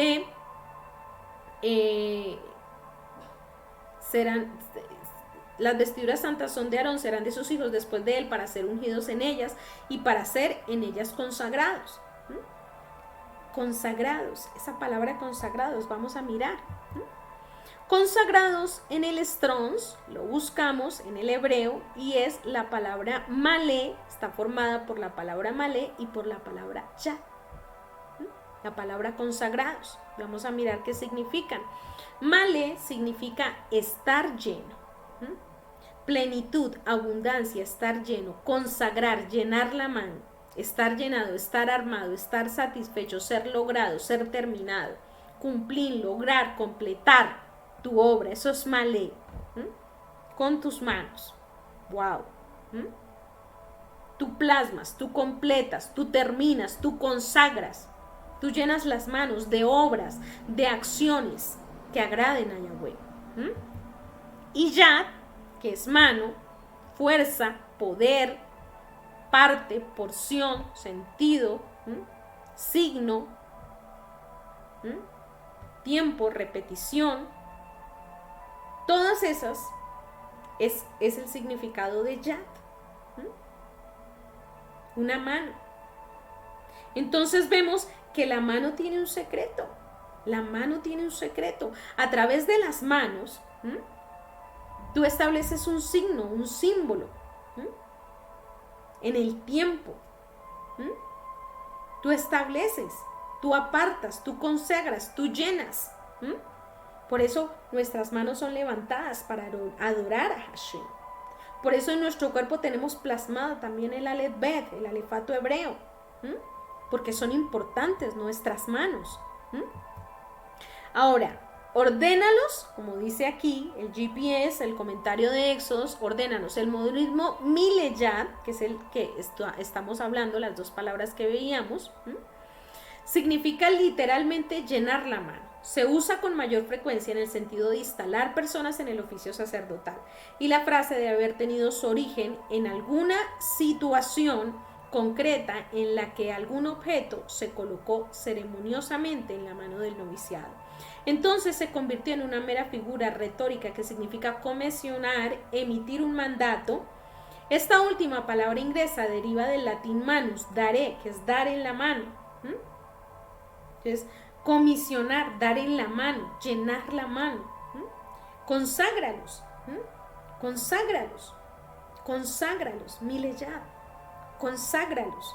las vestiduras santas son de Aarón, serán de sus hijos después de él para ser ungidos en ellas y para ser en ellas consagrados. Consagrados, esa palabra consagrados, vamos a mirar. Consagrados en el Strong's, lo buscamos en el hebreo y es la palabra malé, está formada por la palabra malé y por la palabra ya. La palabra consagrados, vamos a mirar qué significan. Malé significa estar lleno, plenitud, abundancia, estar lleno, consagrar, llenar la mano, estar llenado, estar armado, estar satisfecho, ser logrado, ser terminado, cumplir, lograr, completar tu obra, eso es malé, con tus manos. Wow. Tú plasmas, tú completas, tú terminas, tú consagras, tú llenas las manos de obras, de acciones que agraden a Yahweh. Y Yad, que es mano, fuerza, poder, parte, porción, sentido, signo, tiempo, repetición. Todas esas es el significado de Yad. Una mano. Entonces vemos que la mano tiene un secreto. La mano tiene un secreto. A través de las manos, tú estableces un signo, un símbolo. En el tiempo. Tú estableces, tú apartas, tú consagras, tú llenas. Por eso nuestras manos son levantadas para adorar a Hashem. Por eso en nuestro cuerpo tenemos plasmado también el Aleph Bet, el alefato hebreo. Porque son importantes nuestras manos. Ahora, ordénalos, como dice aquí el GPS, el comentario de Éxodos, ordénanos. El modismo Mileyad, que es el que estamos hablando, las dos palabras que veíamos, significa literalmente llenar la mano. Se usa con mayor frecuencia en el sentido de instalar personas en el oficio sacerdotal. Y la frase debe haber tenido su origen en alguna situación concreta en la que algún objeto se colocó ceremoniosamente en la mano del noviciado. Entonces se convirtió en una mera figura retórica que significa comisionar, emitir un mandato. Esta última palabra inglesa deriva del latín manus, daré, que es dar en la mano. Entonces, comisionar, dar en la mano, llenar la mano. Conságralos, conságralos, conságralos, mileyad, conságralos,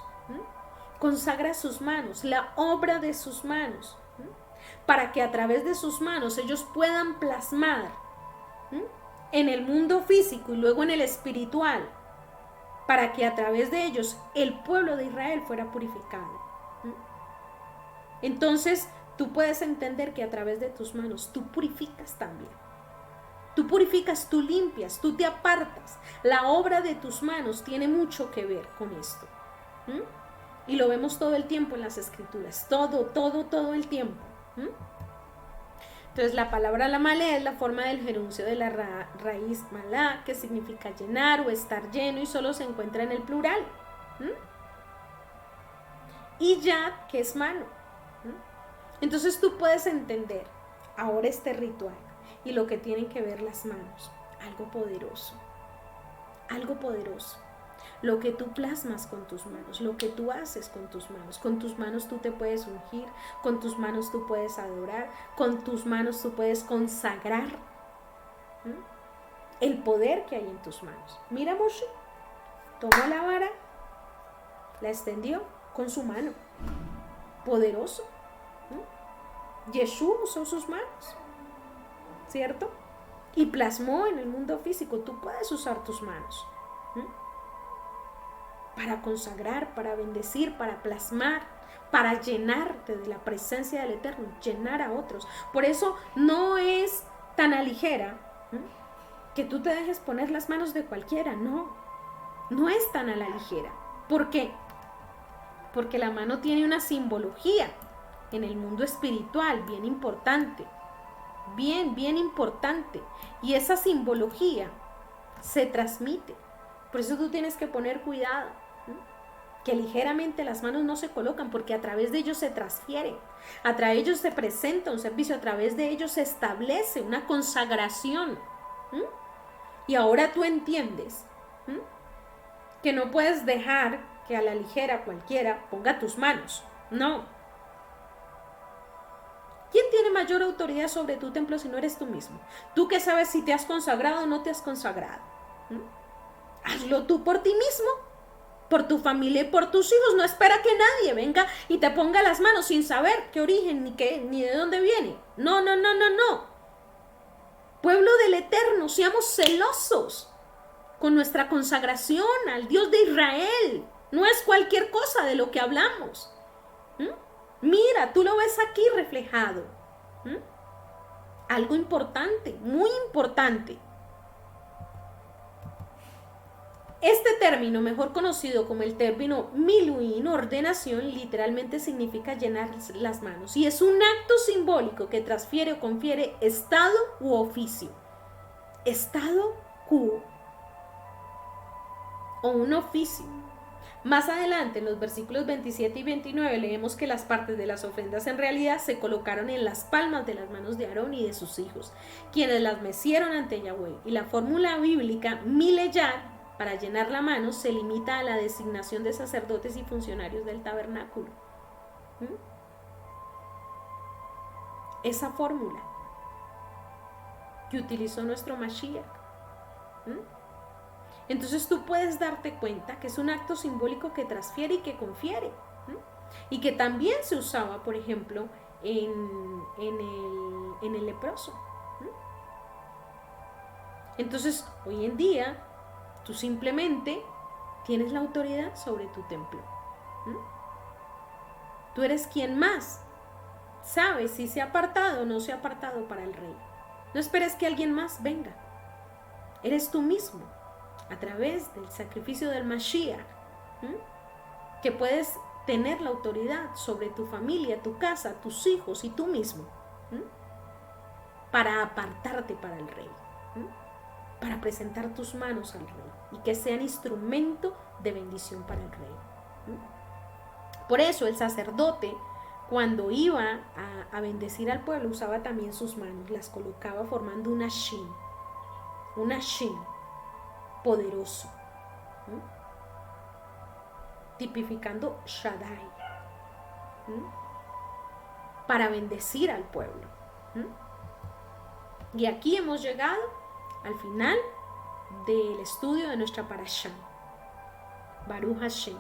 consagra sus manos, la obra de sus manos, para que a través de sus manos ellos puedan plasmar en el mundo físico y luego en el espiritual, para que a través de ellos el pueblo de Israel fuera purificado. Entonces, tú puedes entender que a través de tus manos tú purificas también. Tú purificas, tú limpias, tú te apartas. La obra de tus manos tiene mucho que ver con esto. Y lo vemos todo el tiempo en las escrituras. Todo el tiempo. Entonces, la palabra la malé es la forma del gerundio de la raíz malá, que significa llenar o estar lleno y solo se encuentra en el plural. Y yad, que es mano. Entonces tú puedes entender ahora este ritual y lo que tienen que ver las manos. Algo poderoso. Algo poderoso. Lo que tú plasmas con tus manos, lo que tú haces con tus manos. Con tus manos tú te puedes ungir, con tus manos tú puedes adorar, con tus manos tú puedes consagrar el poder que hay en tus manos. Mira, Moshe, tomó la vara, la extendió con su mano. Poderoso. Yeshua usó sus manos, ¿cierto? Y plasmó en el mundo físico. Tú puedes usar tus manos para consagrar, para bendecir, para plasmar, para llenarte de la presencia del Eterno, llenar a otros. Por eso no es tan a ligera que tú te dejes poner las manos de cualquiera. No es tan a la ligera. ¿Por qué? Porque la mano tiene una simbología en el mundo espiritual bien importante, bien importante, y esa simbología se transmite. Por eso tú tienes que poner cuidado, que ligeramente las manos no se colocan, porque a través de ellos se transfiere, a través de ellos se presenta un servicio, a través de ellos se establece una consagración. Y ahora tú entiendes que no puedes dejar que a la ligera cualquiera ponga tus manos. No. ¿Quién tiene mayor autoridad sobre tu templo si no eres tú mismo? Tú que sabes si te has consagrado o no te has consagrado. Hazlo tú por ti mismo, por tu familia y por tus hijos. No espera que nadie venga y te ponga las manos sin saber qué origen ni de dónde viene. No. Pueblo del Eterno, seamos celosos con nuestra consagración al Dios de Israel. No es cualquier cosa de lo que hablamos. Mira, tú lo ves aquí reflejado. Algo importante, muy importante. Este término, mejor conocido como el término miluín, ordenación, literalmente significa llenar las manos. Y es un acto simbólico que transfiere o confiere estado u oficio. Estado quo. O un oficio. Más adelante, en los versículos 27 y 29, leemos que las partes de las ofrendas en realidad se colocaron en las palmas de las manos de Aarón y de sus hijos, quienes las mecieron ante Yahweh. Y la fórmula bíblica mileyar, para llenar la mano, se limita a la designación de sacerdotes y funcionarios del tabernáculo. Esa fórmula que utilizó nuestro Mashiach. Entonces tú puedes darte cuenta que es un acto simbólico que transfiere y que confiere. Y que también se usaba, por ejemplo, en el leproso. Entonces, hoy en día, tú simplemente tienes la autoridad sobre tu templo. Tú eres quien más sabe si se ha apartado o no se ha apartado para el rey. No esperes que alguien más venga. Eres tú mismo, a través del sacrificio del Mashiach, que puedes tener la autoridad sobre tu familia, tu casa, tus hijos y tú mismo, para apartarte para el rey, para presentar tus manos al rey y que sean instrumento de bendición para el rey. Por eso el sacerdote, cuando iba a bendecir al pueblo, usaba también sus manos, las colocaba formando un ashim poderoso, tipificando Shaddai, para bendecir al pueblo. Y aquí hemos llegado al final del estudio de nuestra parashá, Baruch Hashem.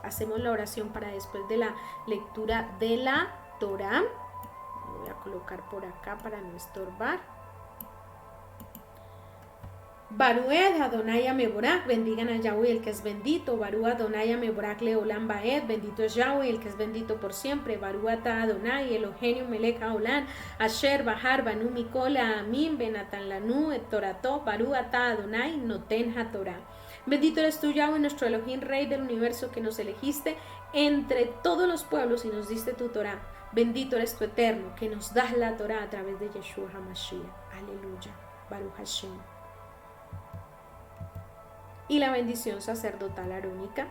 Hacemos la oración para después de la lectura de la Torá. Voy a colocar por acá para no estorbar. Baruch Adonai Meborach, bendigan a Yahweh el que es bendito. Baruch Adonai Meborach Leolam Baed, bendito es Yahweh el que es bendito por siempre. Baruch Ata Adonai Eloheinu Melech Haolam, Asher Bahar Banu Mikola Amin Benatan Lanu et Torato. Baruch Ata Adonai Noten HaTorah. Bendito eres tú, Yahweh, nuestro Elohim, Rey del universo, que nos elegiste entre todos los pueblos y nos diste tu Torah. Bendito eres tu Eterno, que nos das la Torah a través de Yeshua HaMashiach. Aleluya. Baruch Hashem. Y la bendición sacerdotal arónica.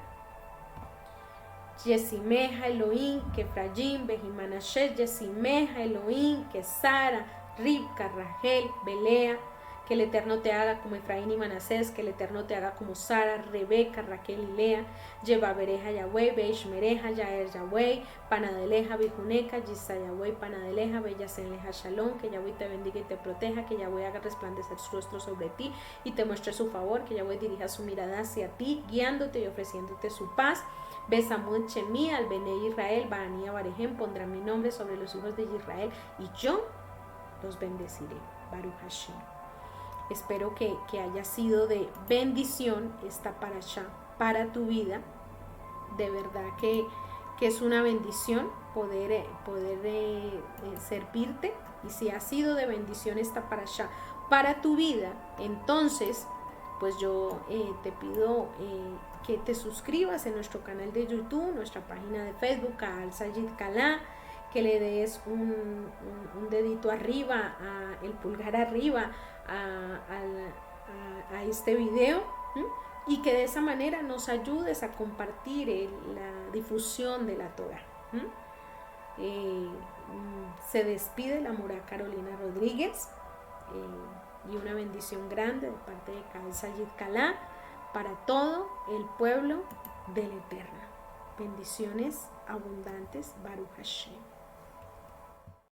Yesimeja Elohim, Kefrayim, Bejimanashet, Yesimeja Elohim, Kesara, Ribka, Rachel, Belea, que el Eterno te haga como Efraín y Manasés, que el Eterno te haga como Sara, Rebeca, Raquel y Lea, Lleva Bereja Yahweh, Beishmereja, Yaer Yahweh, Panadeleja, Bijuneca, Yisa Yahweh, Panadeleja, Bellasenleja Shalom, que Yahweh te bendiga y te proteja, que Yahweh haga resplandecer su rostro sobre ti y te muestre su favor, que Yahweh dirija su mirada hacia ti, guiándote y ofreciéndote su paz. Besamud Shemi, al Bene Israel, Baanía Barejem, pondrá mi nombre sobre los hijos de Israel y yo los bendeciré. Baruch Hashem. Espero que haya sido de bendición esta parashá para tu vida. De verdad que es una bendición poder servirte. Y si ha sido de bendición esta parashá para tu vida, entonces pues yo te pido que te suscribas en nuestro canal de YouTube, nuestra página de Facebook, Kaal Sayid Kala, que le des un dedito arriba, el pulgar arriba a este video, y que de esa manera nos ayudes a compartir la difusión de la Torah. Se despide la Morá Carolina Rodríguez, y una bendición grande de parte de Kaal Sayid Kala para todo el pueblo del Eterno. Bendiciones abundantes. Baruch Hashem.